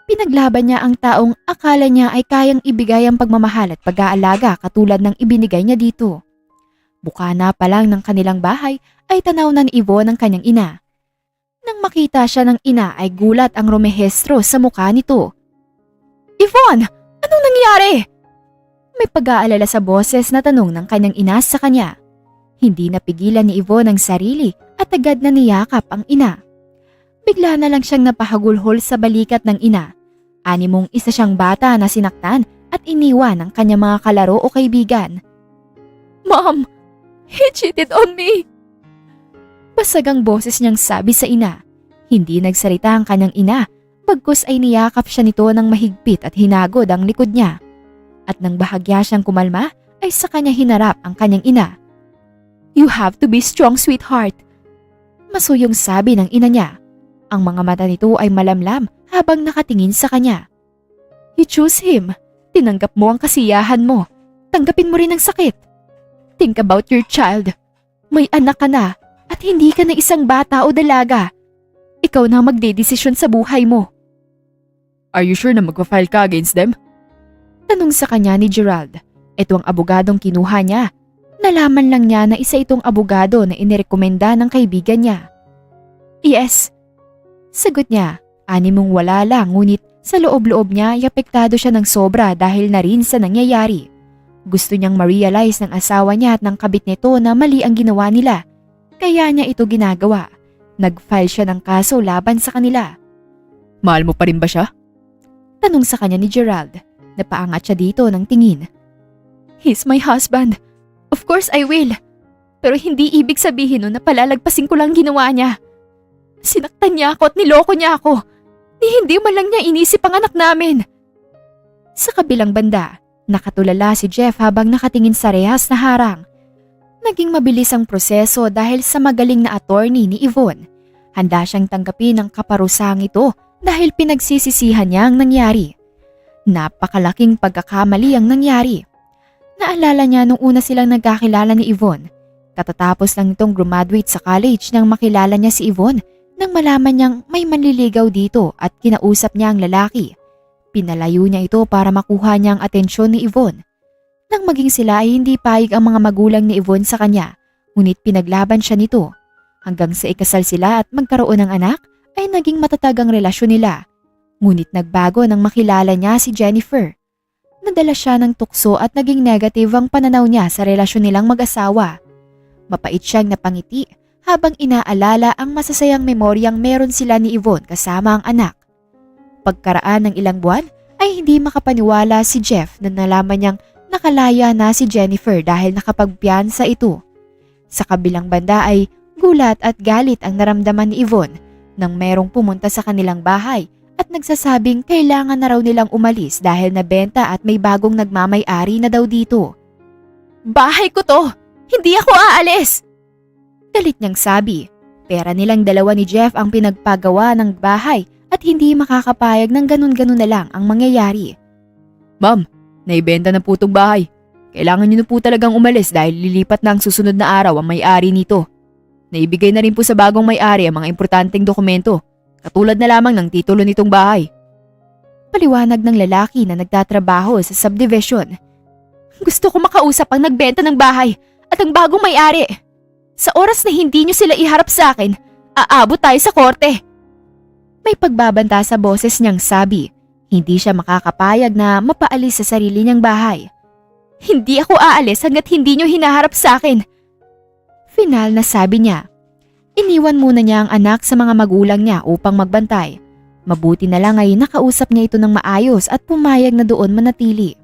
Pinaglaban niya ang taong akala niya ay kayang ibigay ang pagmamahal at pag-aalaga katulad ng ibinigay niya dito. Bukana pa lang ng kanilang bahay ay tanaw na ni Yvonne ang kanyang ina. Nang makita siya ng ina ay gulat ang rumehestro sa mukha nito. Yvonne, anong nangyari? May pag-aalala sa boses na tanong ng kanyang ina sa kanya. Hindi napigilan ni Yvonne ang sarili at agad na niyakap ang ina. Bigla na lang siyang napahagulhol sa balikat ng ina. Animong isa siyang bata na sinaktan at iniwan ng kanyang mga kalaro o kaibigan. Mom, he cheated on me! Basag ang boses niyang sabi sa ina. Hindi nagsalita ang kanyang ina. Bagkus ay niyakap siya nito ng mahigpit at hinagod ang likod niya. At nang bahagya siyang kumalma, ay sa kanya hinarap ang kanyang ina. You have to be strong, sweetheart. Masuyong sabi ng ina niya. Ang mga mata nito ay malamlam habang nakatingin sa kanya. You choose him. Tinanggap mo ang kasiyahan mo. Tanggapin mo rin ang sakit. Think about your child. May anak ka na at hindi ka na isang bata o dalaga. Ikaw na magdedesisyon sa buhay mo. Are you sure na magpa-file ka against them? Tanong sa kanya ni Gerald. Ito ang abogadong kinuha niya. Nalaman lang niya na isa itong abogado na inirekomenda ng kaibigan niya. Yes. Sagot niya, animong wala lang ngunit sa loob-loob niya ay apektado siya ng sobra dahil na rin sa nangyayari. Gusto niyang ma-realize ng asawa niya at ng kabit nito na mali ang ginawa nila. Kaya niya ito ginagawa. Nag-file siya ng kaso laban sa kanila. Mahal mo pa rin ba siya? Tanong sa kanya ni Gerald. Napaangat siya dito ng tingin. He's my husband. Of course I will. Pero hindi ibig sabihin nun na palalagpasin ko lang ginawa niya. Sinaktan niya ako at niloko niya ako. Hindi man lang niya inisip ang anak namin. Sa kabilang banda, nakatulala si Jeff habang nakatingin sa rehas na harang. Naging mabilis ang proseso dahil sa magaling na attorney ni Yvonne. Handa siyang tanggapin ang kaparusahang ito dahil pinagsisisihan niya ang nangyari. Napakalaking pagkakamali ang nangyari. Naalala niya nung una silang nagkakilala ni Yvonne. Katatapos lang itong graduate sa college nang makilala niya si Yvonne nang malaman niyang may manliligaw dito at kinausap niya ang lalaki. Pinalayo niya ito para makuha niya ang atensyon ni Yvonne. Nang maging sila ay hindi payag ang mga magulang ni Yvonne sa kanya, ngunit pinaglaban siya nito. Hanggang sa ikasal sila at magkaroon ng anak ay naging matatag ang relasyon nila. Ngunit nagbago nang makilala niya si Jennifer. Nadala siya ng tukso at naging negative ang pananaw niya sa relasyon nilang mag-asawa. Mapait siyang napangiti habang inaalala ang masasayang memoryang meron sila ni Yvonne kasama ang anak. Pagkaraan ng ilang buwan ay hindi makapaniwala si Jeff na nalaman niyang nakalaya na si Jennifer dahil nakapagpiyansa ito. Sa kabilang banda ay gulat at galit ang naramdaman ni Yvonne nang merong pumunta sa kanilang bahay at nagsasabing kailangan na raw nilang umalis dahil nabenta at may bagong nagmamay-ari na daw dito. Bahay ko to! Hindi ako aalis! Galit niyang sabi. Pera nilang dalawa ni Jeff ang pinagpagawa ng bahay at hindi makakapayag ng ganun-ganun na lang ang mangyayari. Ma'am, naibenta na po itong bahay. Kailangan niyo na po talagang umalis dahil lilipat na ang susunod na araw ang may-ari nito. Naibigay na rin po sa bagong may-ari ang mga importanteng dokumento, katulad na lamang ng titulo nitong bahay. Paliwanag ng lalaki na nagtatrabaho sa subdivision. Gusto ko makausap ang nagbenta ng bahay at ang bagong may-ari. Sa oras na hindi niyo sila iharap sa akin, aabot tayo sa korte. May pagbabanta sa boses niyang sabi. Hindi siya makakapayag na mapaalis sa sarili niyang bahay. Hindi ako aalis hanggat hindi niyo hinaharap sa akin. Final na sabi niya. Iniwan muna niya ang anak sa mga magulang niya upang magbantay. Mabuti na lang ay nakausap niya ito ng maayos at pumayag na doon manatili.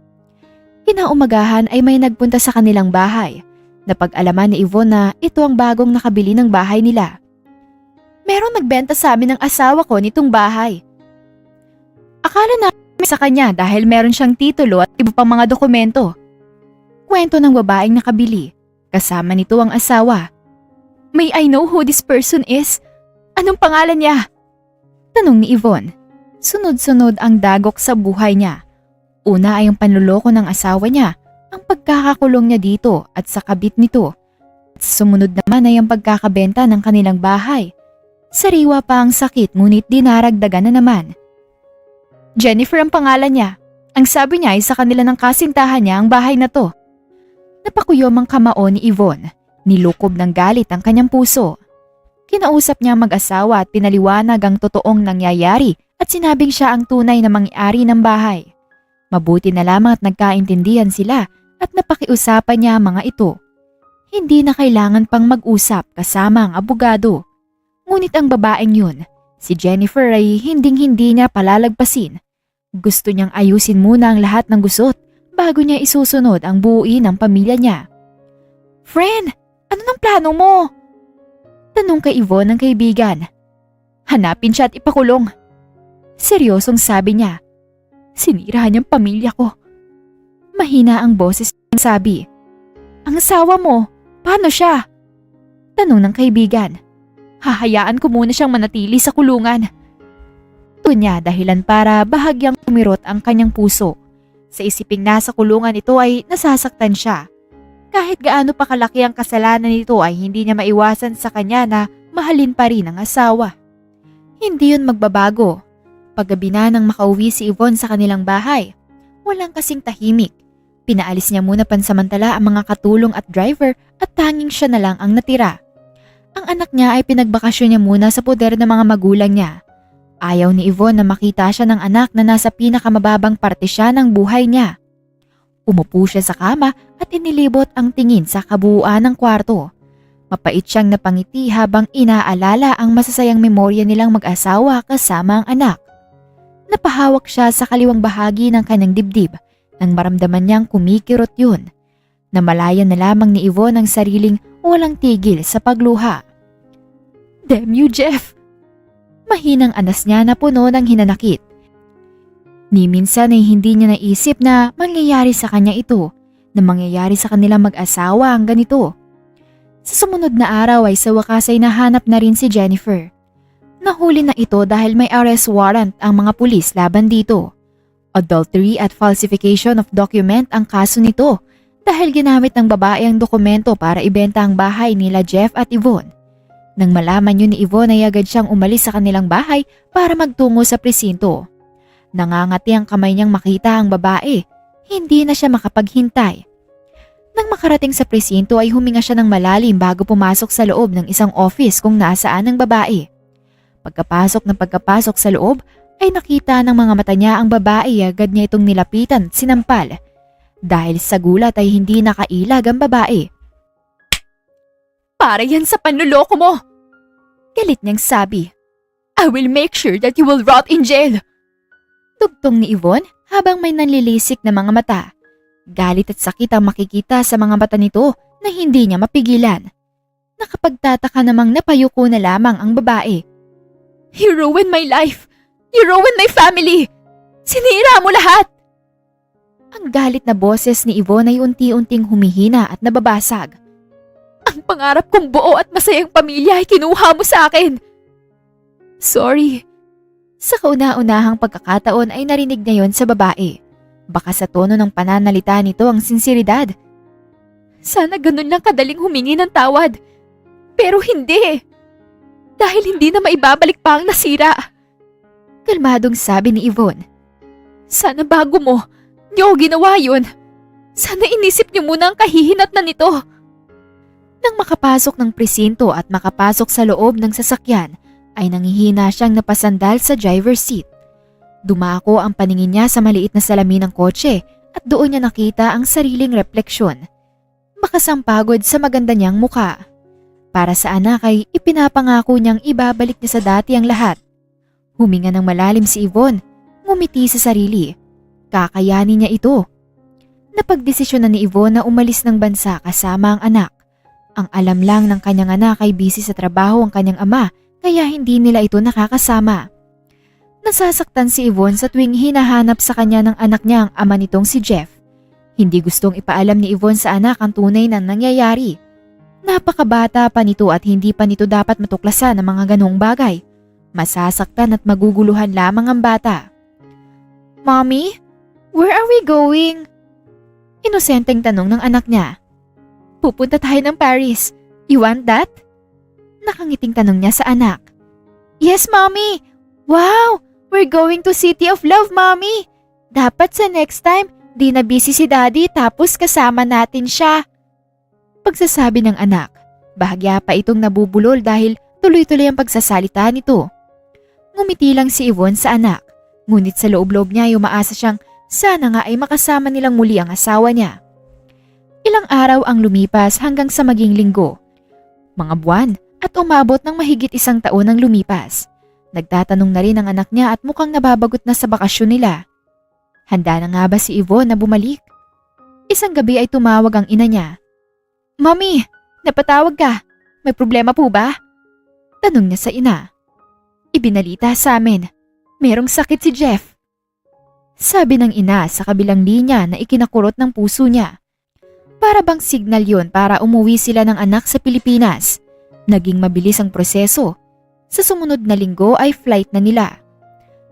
Kinaumagahan ay may nagpunta sa kanilang bahay. Napag-alaman ni Yvonne na ito ang bagong nakabili ng bahay nila. Merong nagbenta sa amin ng asawa ko nitong bahay. Akala namin sa kanya dahil meron siyang titulo at iba pang mga dokumento. Kwento ng babaeng nakabili. Kasama nito ang asawa. May I know who this person is? Anong pangalan niya? Tanong ni Yvonne. Sunod-sunod ang dagok sa buhay niya. Una ay ang panluloko ng asawa niya, ang pagkakakulong niya dito at sa kabit nito. At sumunod naman ay ang pagkakabenta ng kanilang bahay. Sariwa pa ang sakit ngunit dinaragdagan na naman. Jennifer ang pangalan niya. Ang sabi niya ay sa kanila ng kasintahan niya ang bahay na to. Napakuyom ang kamao ni Yvonne. Nilukob ng galit ang kanyang puso. Kinausap niya ang mag-asawa at pinaliwanag ang totoong nangyayari at sinabing siya ang tunay na mangyari ng bahay. Mabuti na lamang at nagkaintindihan sila at napakiusapan niya ang mga ito. Hindi na kailangan pang mag-usap kasama ang abogado. Ngunit ang babaeng yun, si Jennifer ay hinding-hindi niya palalagpasin. Gusto niyang ayusin muna ang lahat ng gusot bago niya isusunod ang buuin ng pamilya niya. Friend, ano nang plano mo? Tanong kay Yvonne ng kaibigan. Hanapin siya at ipakulong. Seryosong sabi niya. Sinira niyang pamilya ko. Mahina ang boses niyang sabi. Ang asawa mo, paano siya? Tanong ng kaibigan. Hahayaan ko muna siyang manatili sa kulungan. Ito niya dahilan para bahagyang tumirot ang kanyang puso. Sa isiping nasa kulungan ito ay nasasaktan siya. Kahit gaano pa kalaki ang kasalanan nito ay hindi niya maiwasan sa kanya na mahalin pa rin ang asawa. Hindi yun magbabago. Paggabi na nang makauwi si Yvonne sa kanilang bahay, walang kasing tahimik. Pinaalis niya muna pansamantala ang mga katulong at driver at tanging siya na lang ang natira. Ang anak niya ay pinagbakasyon niya muna sa poder ng mga magulang niya. Ayaw ni Yvonne na makita siya ng anak na nasa pinakamababang parte siya ng buhay niya. Umupo siya sa kama at inilibot ang tingin sa kabuuan ng kwarto. Mapait siyang napangiti habang inaalala ang masasayang memorya nilang mag-asawa kasama ang anak. Napahawak siya sa kaliwang bahagi ng kanyang dibdib nang maramdaman niyang kumikirot yun. Namalayan na lamang ni Yvonne ang sariling walang tigil sa pagluha. Damn you, Jeff! Mahinang anas niya na puno ng hinanakit. Ni minsan ay hindi niya naisip na mangyayari sa kanya ito, na mangyayari sa kanilang mag-asawa ang ganito. Sa sumunod na araw ay sa wakas ay nahanap na rin si Jennifer. Nahuli na ito dahil may arrest warrant ang mga pulis laban dito. Adultery at falsification of document ang kaso nito dahil ginamit ng babae ang dokumento para ibenta ang bahay nila Jeff at Yvonne. Nang malaman yun ni Yvonne ay agad siyang umalis sa kanilang bahay para magtungo sa presinto. Nangangati ang kamay niyang makita ang babae. Hindi na siya makapaghintay. Nang makarating sa presinto ay huminga siya ng malalim bago pumasok sa loob ng isang office kung nasaan ang babae. Pagkapasok sa loob ay nakita ng mga mata niya ang babae, agad niya itong nilapitan at sinampal. Dahil sa gulat ay hindi nakailag ang babae. Para yan sa panluloko mo! Galit niyang sabi. I will make sure that you will rot in jail! Tugtong ni Yvonne habang may nanlilisik na mga mata. Galit at sakit ang makikita sa mga mata nito na hindi niya mapigilan. Nakapagtataka namang napayuko na lamang ang babae. You ruined my life! You ruined my family! Sinira mo lahat! Ang galit na boses ni Yvonne ay unti-unting humihina at nababasag. Ang pangarap kong buo at masayang pamilya ay kinuha mo sa akin! Sorry. Sa kauna-unahang pagkakataon ay narinig niya yon sa babae. Baka sa tono ng pananalita nito ang sinseridad. Sana ganun lang kadaling humingi ng tawad. Pero hindi. Dahil hindi na maibabalik pa ang nasira. Kalmadong sabi ni Yvonne. Sana bago mo, niyo ginawa yun. Sana inisip niyo muna ang kahihinatnan nito. Nang makapasok ng presinto at makapasok sa loob ng sasakyan, ay nangihina siyang napasandal sa driver's seat. Dumako ang paningin niya sa maliit na salamin ng kotse at doon niya nakita ang sariling refleksyon. Makasampagod sa maganda niyang muka. Para sa anak ay ipinapangako niyang ibabalik niya sa dati ang lahat. Huminga ng malalim si Yvonne, ngumiti sa sarili. Kakayanin niya ito. Napagdesisyonan ni Yvonne na umalis ng bansa kasama ang anak. Ang alam lang ng kanyang anak ay busy sa trabaho ang kanyang ama kaya hindi nila ito nakakasama. Nasasaktan si Yvonne sa tuwing hinahanap sa kanya ng anak niya ang ama nitong si Jeff. Hindi gustong ipaalam ni Yvonne sa anak ang tunay na nangyayari. Napakabata pa nito at hindi pa nito dapat matuklasan ng mga ganong bagay. Masasaktan at maguguluhan lamang ang bata. Mommy, where are we going? Inosenteng tanong ng anak niya. Pupunta tayo ng Paris. You want that? Nakangiting tanong niya sa anak. Yes, Mommy! Wow! We're going to City of Love, Mommy! Dapat sa next time, di na busy si Daddy tapos kasama natin siya. Pagsasabi ng anak, bahagya pa itong nabubulol dahil tuloy-tuloy ang pagsasalita nito. Ngumiti lang si Yvonne sa anak, ngunit sa loob-loob niya ay umaasa siyang sana nga ay makasama nilang muli ang asawa niya. Ilang araw ang lumipas hanggang sa maging linggo. Mga buwan at umabot ng mahigit 1 taon ang lumipas. Nagtatanong na rin ang anak niya at mukhang nababagot na sa bakasyon nila. Handa na nga ba si Yvonne na bumalik? Isang gabi ay tumawag ang ina niya. Mommy, napatawag ka. May problema po ba? Tanong niya sa ina. Ibinalita sa amin. Merong sakit si Jeff. Sabi ng ina sa kabilang linya na ikinakurot ng puso niya. Para bang signal yon para umuwi sila ng anak sa Pilipinas. Naging mabilis ang proseso. Sa sumunod na linggo ay flight na nila.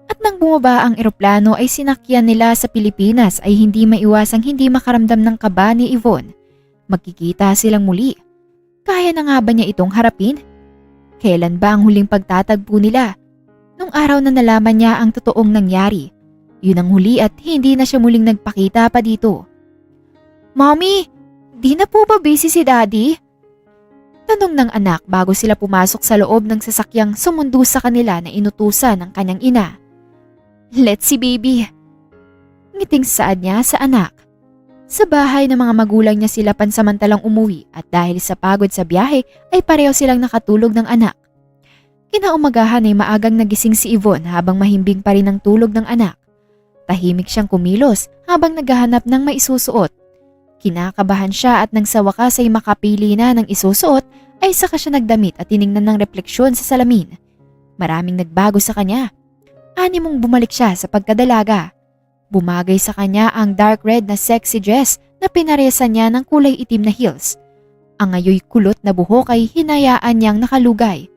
At nang bumaba ang eroplano ay sinakyan nila sa Pilipinas ay hindi maiwasang hindi makaramdam ng kaba ni Yvonne. Magkikita silang muli. Kaya na nga ba niya itong harapin? Kailan ba ang huling pagtatagpo nila? Nung araw na nalaman niya ang totoong nangyari. Yun ang huli at hindi na siya muling nagpakita pa dito. Mommy, di na po ba busy si Daddy? Tanong ng anak bago sila pumasok sa loob ng sasakyang sumundo sa kanila na inutusan ng kanyang ina. Let's see baby. Ngiting saad niya sa anak. Sa bahay ng mga magulang niya sila pansamantalang umuwi at dahil sa pagod sa biyahe ay pareho silang nakatulog ng anak. Kinaumagahan ay maagang nagising si Yvonne habang mahimbing pa rin ang tulog ng anak. Tahimik siyang kumilos habang naghahanap ng maisusuot. Kinakabahan siya at nang sa wakas ay makapili na ng isusuot ay saka siya nagdamit at tiningnan ng refleksyon sa salamin. Maraming nagbago sa kanya. Animong bumalik siya sa pagkadalaga. Bumagay sa kanya ang dark red na sexy dress na pinaresan niya ng kulay itim na heels. Ang ngayoy kulot na buhok ay hinayaan niyang nakalugay.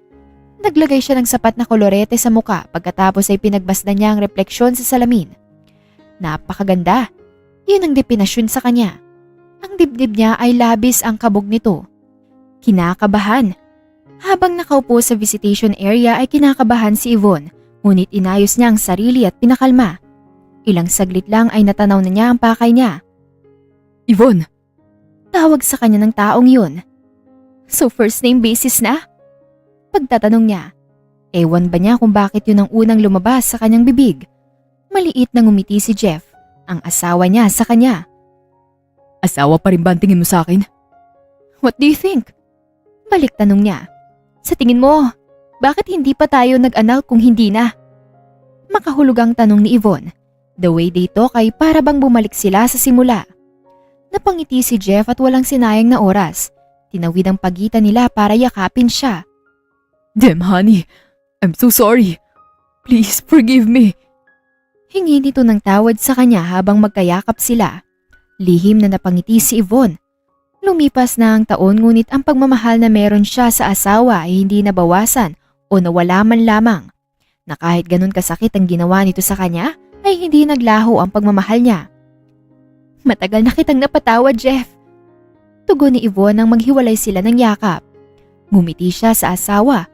Naglagay siya ng sapat na kolorete sa muka pagkatapos ay pinagbasdan niya ang refleksyon sa salamin. Napakaganda. Yun ang definasyon sa kanya. Ang dibdib niya ay labis ang kabog nito. Kinakabahan. Habang nakaupo sa visitation area ay kinakabahan si Yvonne, ngunit inayos niya ang sarili at pinakalma. Ilang saglit lang ay natanaw na niya ang pakay niya. Yvonne! Tawag sa kanya ng taong yun. So first name basis na? Pagtatanong niya. Ewan ba niya kung bakit yun ang unang lumabas sa kanyang bibig? Maliit na ngumiti si Jeff, ang asawa niya sa kanya. Asawa pa rin ba ang tingin mo sa akin? What do you think? Balik tanong niya. Sa tingin mo, bakit hindi pa tayo nag-anak kung hindi na? Makahulugang tanong ni Yvonne. The way they talk ay para bang bumalik sila sa simula. Napangiti si Jeff at walang sinayang na oras. Tinawid ang pagitan nila para yakapin siya. Damn honey, I'm so sorry. Please forgive me. Hingi nito ng tawad sa kanya habang magkayakap sila. Lihim na napangiti si Yvonne. Lumipas na ang taon ngunit ang pagmamahal na meron siya sa asawa ay hindi nabawasan o nawala man lamang. Na kahit ganun kasakit ang ginawa nito sa kanya, ay hindi naglaho ang pagmamahal niya. Matagal na kitang napatawad, Jeff. Tugon ni Yvonne nang maghiwalay sila ng yakap. Ngumiti siya sa asawa.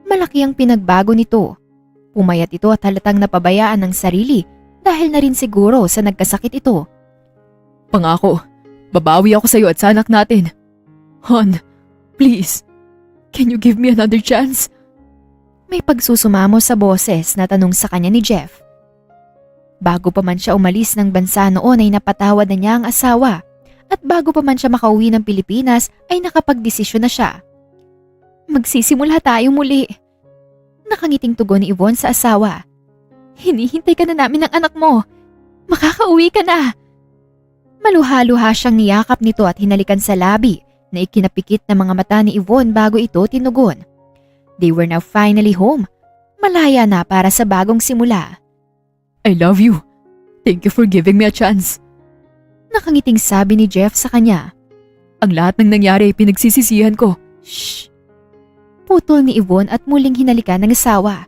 Malaki ang pinagbago nito. Pumayat ito at halatang napabayaan ng sarili dahil na rin siguro sa nagkasakit ito. Pangako, babawi ako sa iyo at sa anak natin. Hon, please, can you give me another chance? May pagsusumamo sa boses na tanong sa kanya ni Jeff. Bago pa man siya umalis ng bansa noon ay napatawad na niya ang asawa at bago pa man siya makauwi ng Pilipinas ay nakapagdesisyon na siya. Magsisimula tayo muli. Nakangiting tugon ni Yvonne sa asawa. Hinihintay ka na namin ng anak mo. Makakauwi ka na. Maluha-luha siyang niyakap nito at hinalikan sa labi na ikinapikit ng mga mata ni Yvonne bago ito tinugon. They were now finally home. Malaya na para sa bagong simula. I love you. Thank you for giving me a chance. Nakangiting sabi ni Jeff sa kanya. Ang lahat ng nangyari ay pinagsisisihan ko. Shh! Putol ni Yvonne at muling hinalikan ng asawa.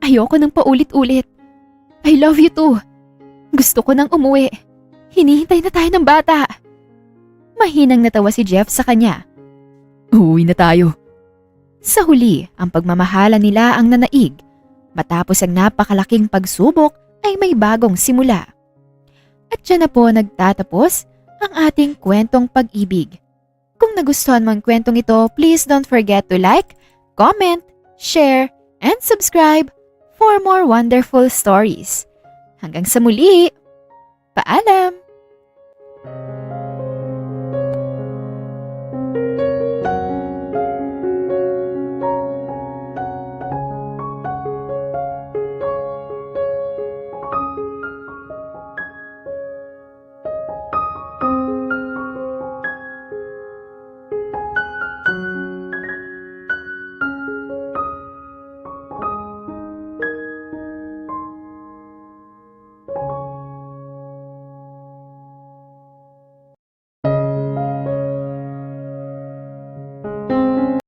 Ayoko nang paulit-ulit. I love you too. Gusto ko nang umuwi. Hinihintay na tayo ng bata. Mahinang natawa si Jeff sa kanya. Uuwi na tayo. Sa huli, ang pagmamahala nila ang nanaig. Matapos ang napakalaking pagsubok ay may bagong simula. At dyan na po nagtatapos ang ating kwentong pag-ibig. Kung nagustuhan mo ang kwentong ito, please don't forget to like, comment, share, and subscribe for more wonderful stories. Hanggang sa muli, paalam!